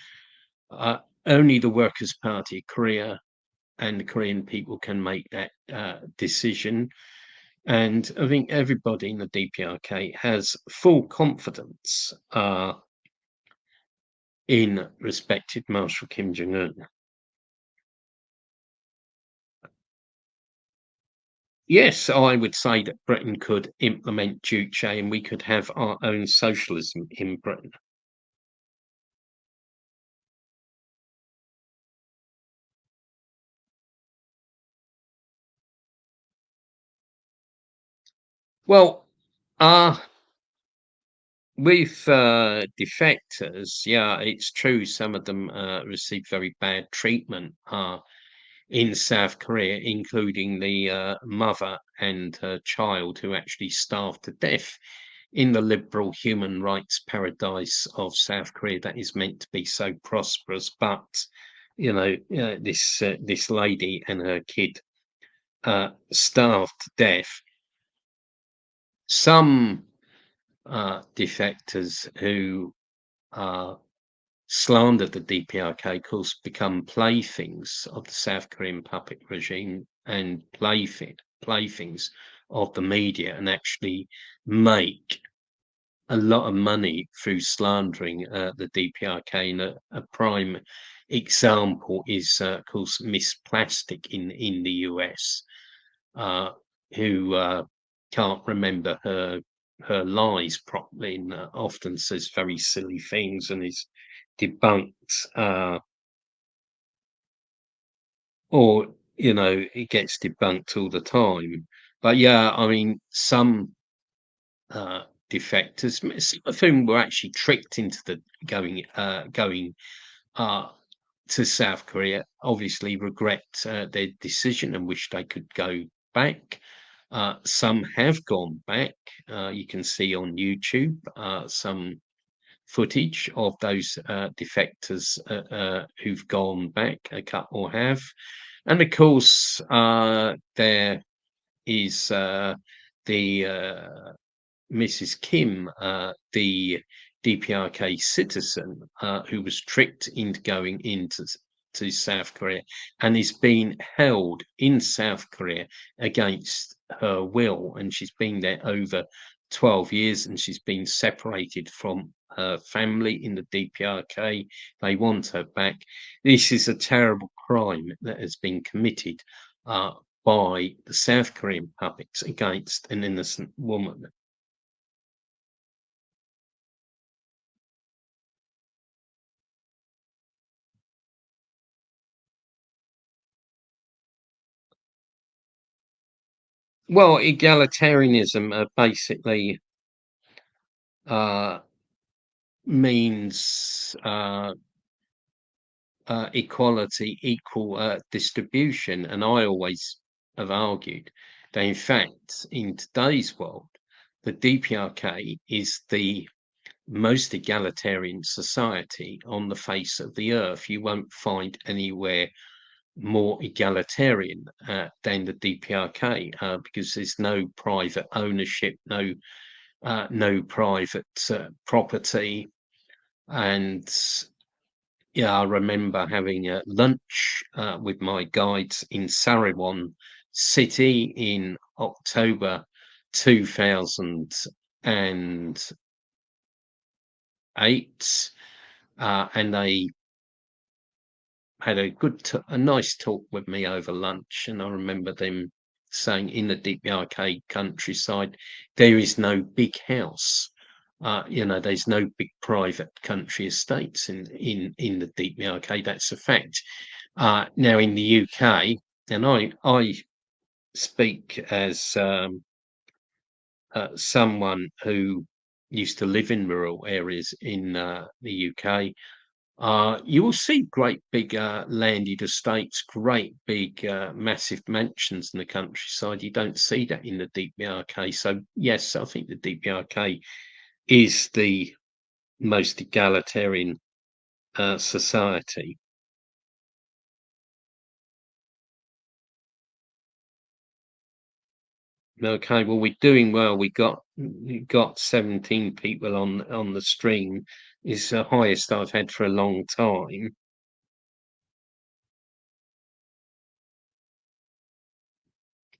Only the Workers' Party of Korea and the Korean people can make that decision. And I think everybody in the DPRK has full confidence in respected Marshal Kim Jong-un. Yes, I would say that Britain could implement Juche and we could have our own socialism in Britain. Well, with defectors, yeah, it's true. Some of them receive very bad treatment in South Korea, including the mother and her child who actually starved to death in the liberal human rights paradise of South Korea that is meant to be so prosperous, but this lady and her kid starved to death. Some defectors who slander the DPRK, of course, become playthings of the South Korean puppet regime and playthings of the media, and actually make a lot of money through slandering the DPRK. And a prime example is, of course, Miss Plastic in the US, who can't remember her lies properly, and often says very silly things and is debunked, or it gets debunked all the time. But yeah, I mean, some defectors, some of whom were actually tricked into the going uh, to South Korea, obviously regret their decision and wish they could go back. Some have gone back. You can see on YouTube some footage of those defectors who've gone back, a couple have. And of course, there is the Mrs. Kim, the DPRK citizen, who was tricked into going into South Korea and is being held in South Korea against her will. And she's been there over 12 years, and she's been separated from her family in the DPRK. They want her back. This is a terrible crime that has been committed by the South Korean puppets against an innocent woman. Well, egalitarianism basically uh, means equality, equal distribution. And I always have argued that, in fact, in today's world, the DPRK is the most egalitarian society on the face of the earth. You won't find anywhere more egalitarian than the DPRK, because there's no private ownership, no private property. And yeah, I remember having a lunch with my guides in Sarawon City in October 2008, and they had a nice talk with me over lunch. And I remember them saying, in the DPRK countryside, there is no big house. There's no big private country estates in the DPRK. That's a fact. Now in the UK, and I speak as someone who used to live in rural areas in the UK. You will see great big landed estates, great big massive mansions in the countryside. You don't see that in the DPRK. So yes, I think the DPRK is the most egalitarian society. Okay, well, we're doing well. We got 17 people on the stream. It's the highest I've had for a long time.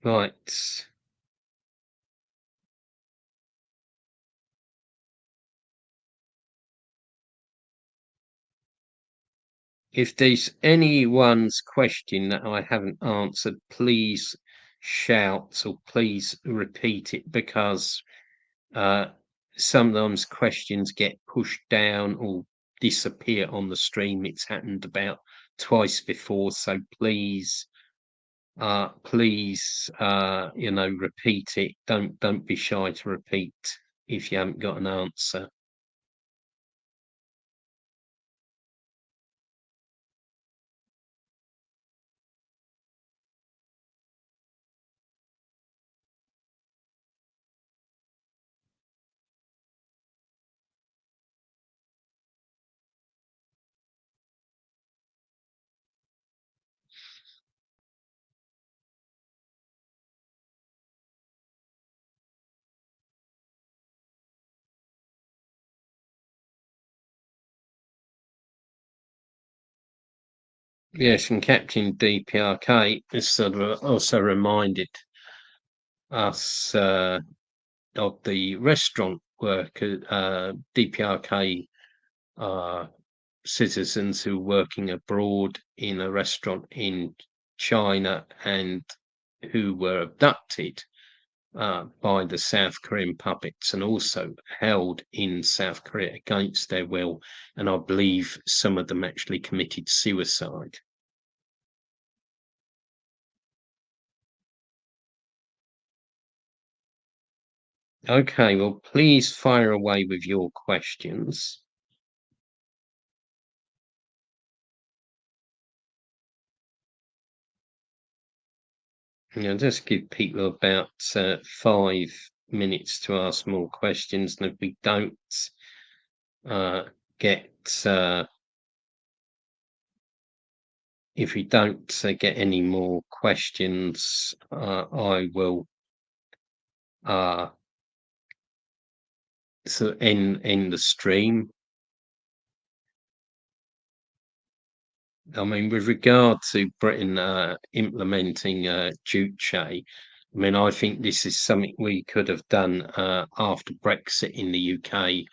Right. If there's anyone's question that I haven't answered, please shout or please repeat it, because sometimes questions get pushed down or disappear on the stream. It's happened about twice before, so please, repeat it. Don't be shy to repeat if you haven't got an answer. Yes, and Captain DPRK has sort of also reminded us of the restaurant worker, DPRK citizens who were working abroad in a restaurant in China and who were abducted by the South Korean puppets and also held in South Korea against their will. And I believe some of them actually committed suicide. Okay, well, please fire away with your questions. Just give people about 5 minutes to ask more questions, and if we don't get get any more questions, I will end the stream. I mean, with regard to Britain implementing Juche, I mean, I think this is something we could have done after Brexit in the UK.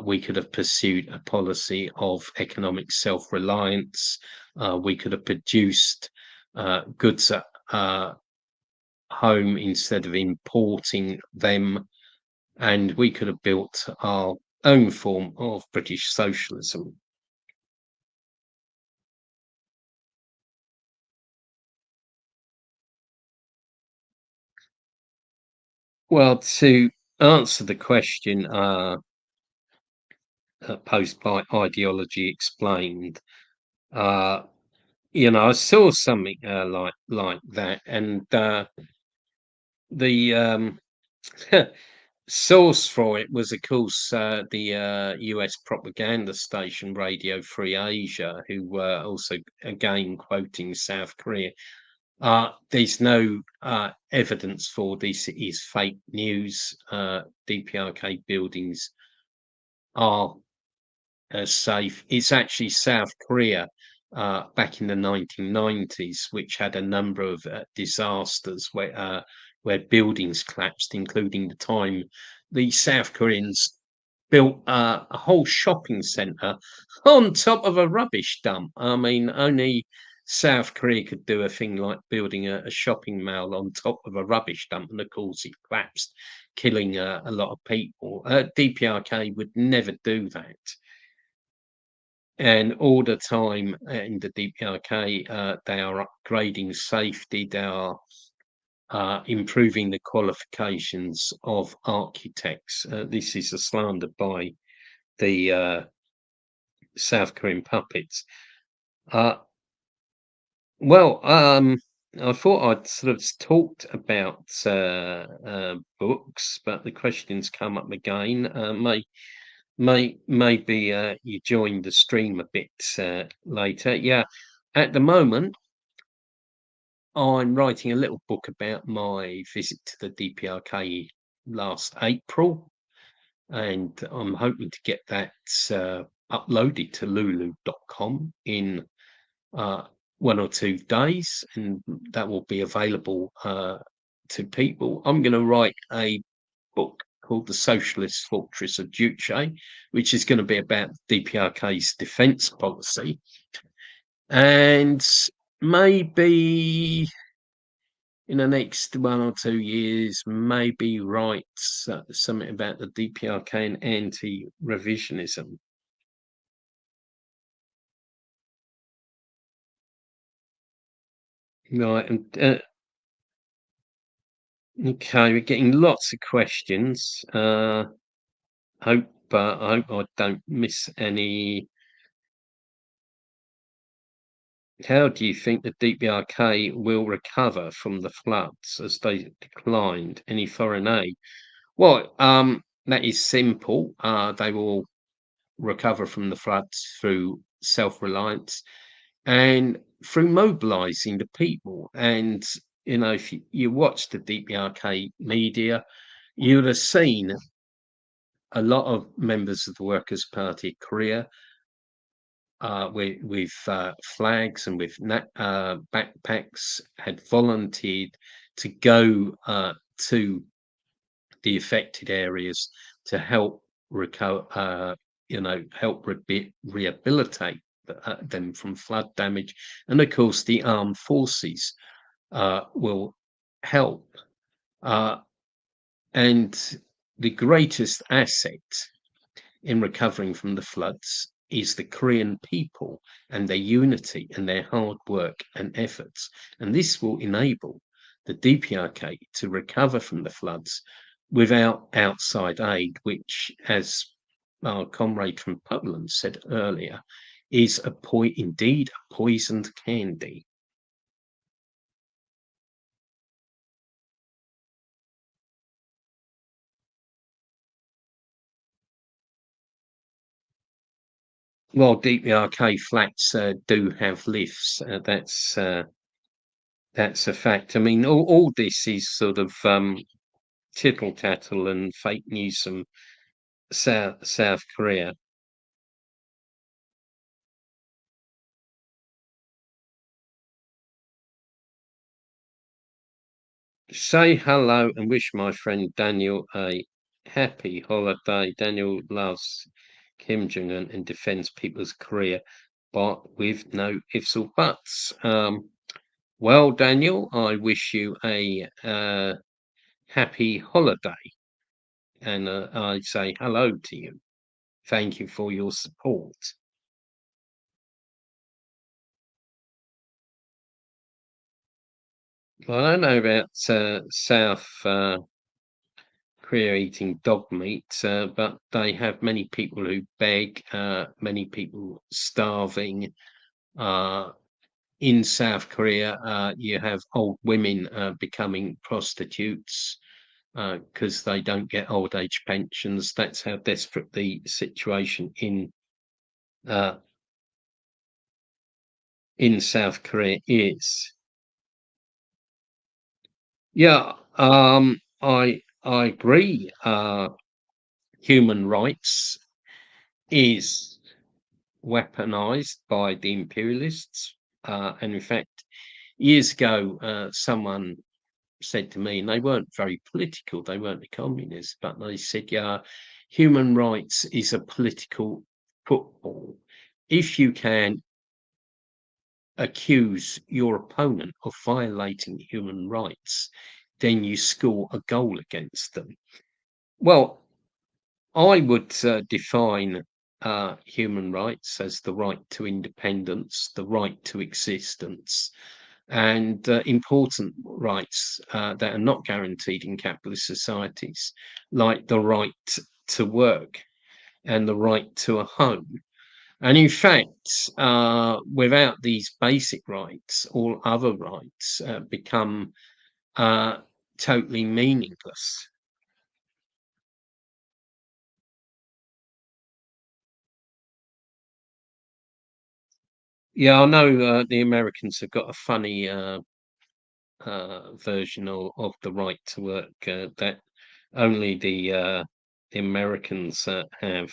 We could have pursued a policy of economic self-reliance. We could have produced goods at home instead of importing them, and we could have built our own form of British socialism. Well, to answer the question posed by Ideology Explained, I saw something like that, and the source for it was, of course, the US propaganda station Radio Free Asia, who were also again quoting South Korea. There's no evidence for this. It is fake news. DPRK buildings are safe. It's actually South Korea back in the 1990s, which had a number of disasters where buildings collapsed, including the time the South Koreans built a whole shopping centre on top of a rubbish dump. I mean, only South Korea could do a thing like building a shopping mall on top of a rubbish dump, and of course it collapsed, killing a lot of people. DPRK would never do that. And all the time in the DPRK, they are upgrading safety, they are improving the qualifications of architects. This is a slander by the South Korean puppets. Well, I thought I'd sort of talked about books, but the questions come up again. Maybe you joined the stream a bit later. Yeah, at the moment, I'm writing a little book about my visit to the DPRK last April, and I'm hoping to get that uploaded to lulu.com in 1 or 2 days, and that will be available to people. I'm going to write a book called The Socialist Fortress of Juche, which is going to be about DPRK's defence policy. And maybe in the next 1 or 2 years, maybe write something about the DPRK and anti-revisionism. Right, and okay, we're getting lots of questions. I hope I don't miss any. How do you think the DPRK will recover from the floods as they declined? Any foreign aid? Well, that is simple. They will recover from the floods through self-reliance and through mobilising the people. And if you watch the DPRK media, you would have seen a lot of members of the Workers' Party of Korea with flags and with backpacks, had volunteered to go to the affected areas to help help rehabilitate them from flood damage. And of course, the armed forces will help. And the greatest asset in recovering from the floods is the Korean people and their unity and their hard work and efforts. And this will enable the DPRK to recover from the floods without outside aid, which, as our comrade from Poland said earlier, is indeed a poisoned candy. Well, DPRK flats do have lifts. That's a fact. I mean, all this is sort of tittle tattle and fake news from South Korea. Say hello and wish my friend Daniel a happy holiday. Daniel loves Kim Jong Un and defends people's Korea, but with no ifs or buts. Well, Daniel, I wish you a happy holiday, and I say hello to you. Thank you for your support. Well, I don't know about South Korea eating dog meat, but they have many people who beg, many people starving. Uh, in South Korea, you have old women becoming prostitutes because they don't get old age pensions. That's how desperate the situation uh, in South Korea is. Yeah, I agree. Human rights is weaponized by the imperialists, and in fact, years ago, someone said to me, and they weren't very political, they weren't a communist, but they said, "Yeah, human rights is a political football. If you can accuse your opponent of violating human rights, then you score a goal against them." Well, I would define human rights as the right to independence, the right to existence, and important rights that are not guaranteed in capitalist societies, like the right to work and the right to a home. And in fact, without these basic rights, all other rights become uh, totally meaningless. Yeah, I know the Americans have got a funny version of the right to work that only the Americans have.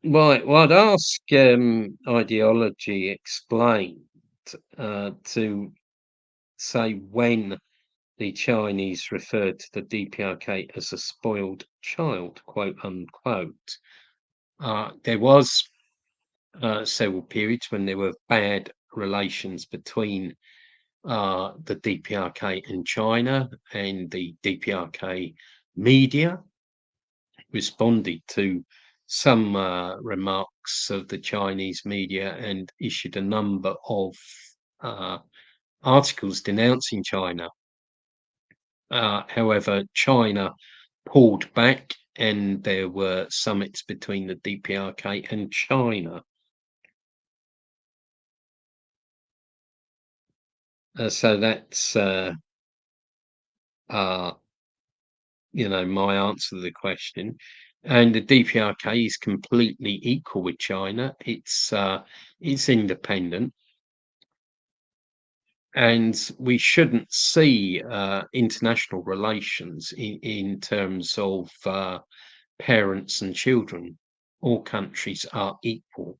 Right. Well, I'd ask ideology explained to say when the Chinese referred to the DPRK as a spoiled child, quote unquote. There was several periods when there were bad relations between the DPRK and China, and the DPRK media responded to some remarks of the Chinese media and issued a number of uh, articles denouncing China. However, China pulled back, and there were summits between the DPRK and China. So that's uh, my answer to the question. And the DPRK is completely equal with China. It's independent. And we shouldn't see international relations in terms of parents and children. All countries are equal.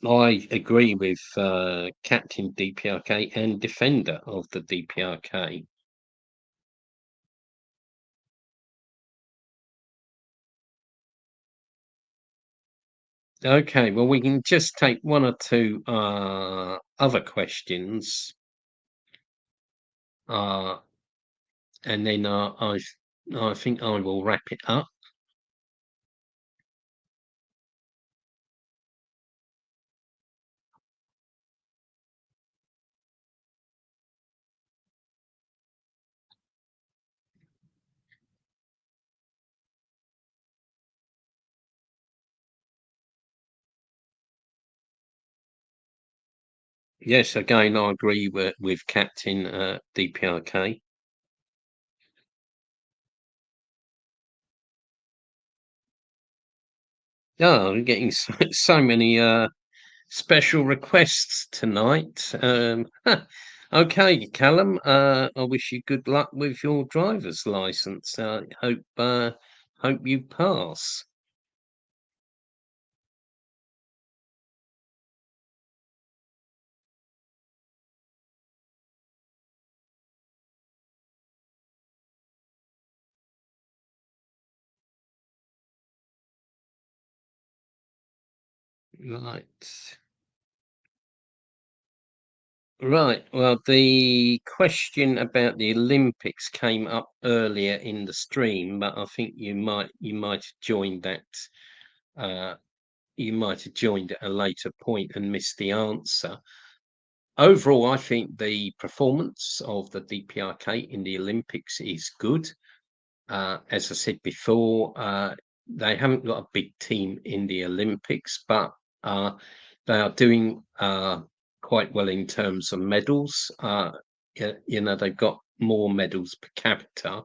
I agree with Captain DPRK and defender of the DPRK. Okay, well, we can just take one or two other questions, uh, and then I think I will wrap it up. Yes, again, I agree with Captain DPRK. Oh, I'm getting so many special requests tonight. Okay, Callum, I wish you good luck with your driver's license. Hope you pass. Right. Right. Well, the question about the Olympics came up earlier in the stream, but I think you might have joined that. Uh, you might have joined at a later point and missed the answer. Overall, I think the performance of the DPRK in the Olympics is good. As I said before, they haven't got a big team in the Olympics, but uh, they are doing quite well in terms of medals. They've got more medals per capita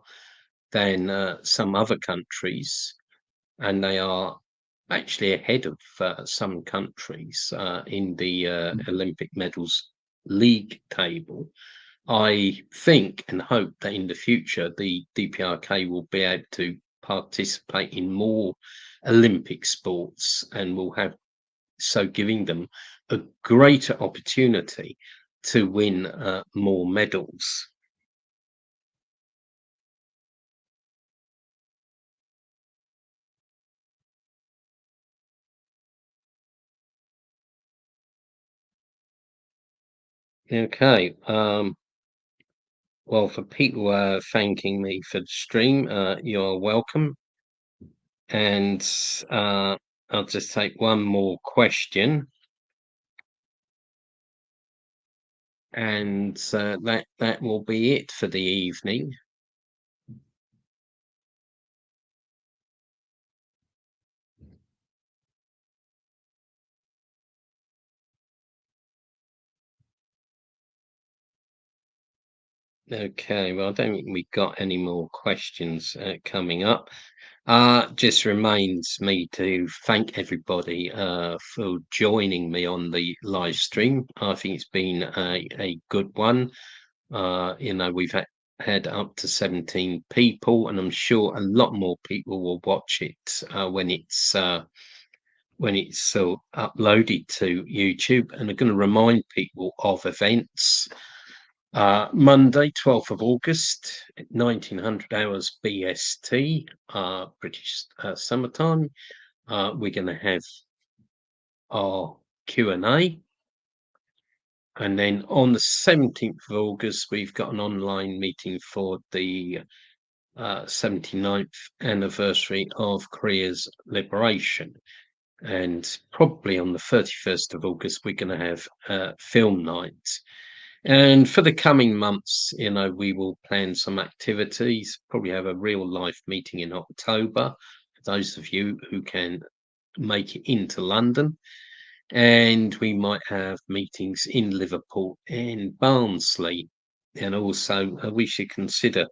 than some other countries, and they are actually ahead of some countries in the Olympic medals league table. I think and hope that in the future the DPRK will be able to participate in more Olympic sports and will have so giving them a greater opportunity to win more medals. Okay. Well, for people thanking me for the stream, you're welcome. And I'll just take one more question. And that will be it for the evening. Okay, well, I don't think we've got any more questions coming up. Just remains me to thank everybody for joining me on the live stream. I think it's been a good one. We've had up to 17 people, and I'm sure a lot more people will watch it when it's uploaded to YouTube. And I'm going to remind people of events. Monday, 12th of August, 1900 hours BST, British summertime. We're going to have our Q&A. And then on the 17th of August, we've got an online meeting for the 79th anniversary of Korea's liberation. And probably on the 31st of August, we're going to have film night. And for the coming months, we will plan some activities, probably have a real life meeting in October, for those of you who can make it into London. and we might have meetings in Liverpool and Barnsley. And also, we should consider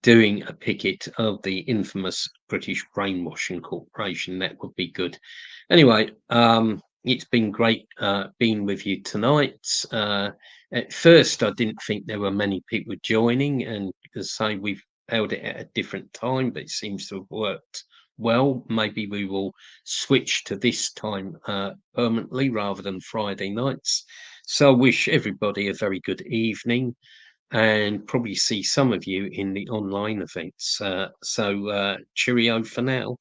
doing a picket of the infamous British Brainwashing Corporation. That would be good. Anyway, it's been great being with you tonight. At first, I didn't think there were many people joining, and as I say, we've held it at a different time, but it seems to have worked well. Maybe we will switch to this time permanently rather than Friday nights. So I wish everybody a very good evening, and probably see some of you in the online events. So cheerio for now.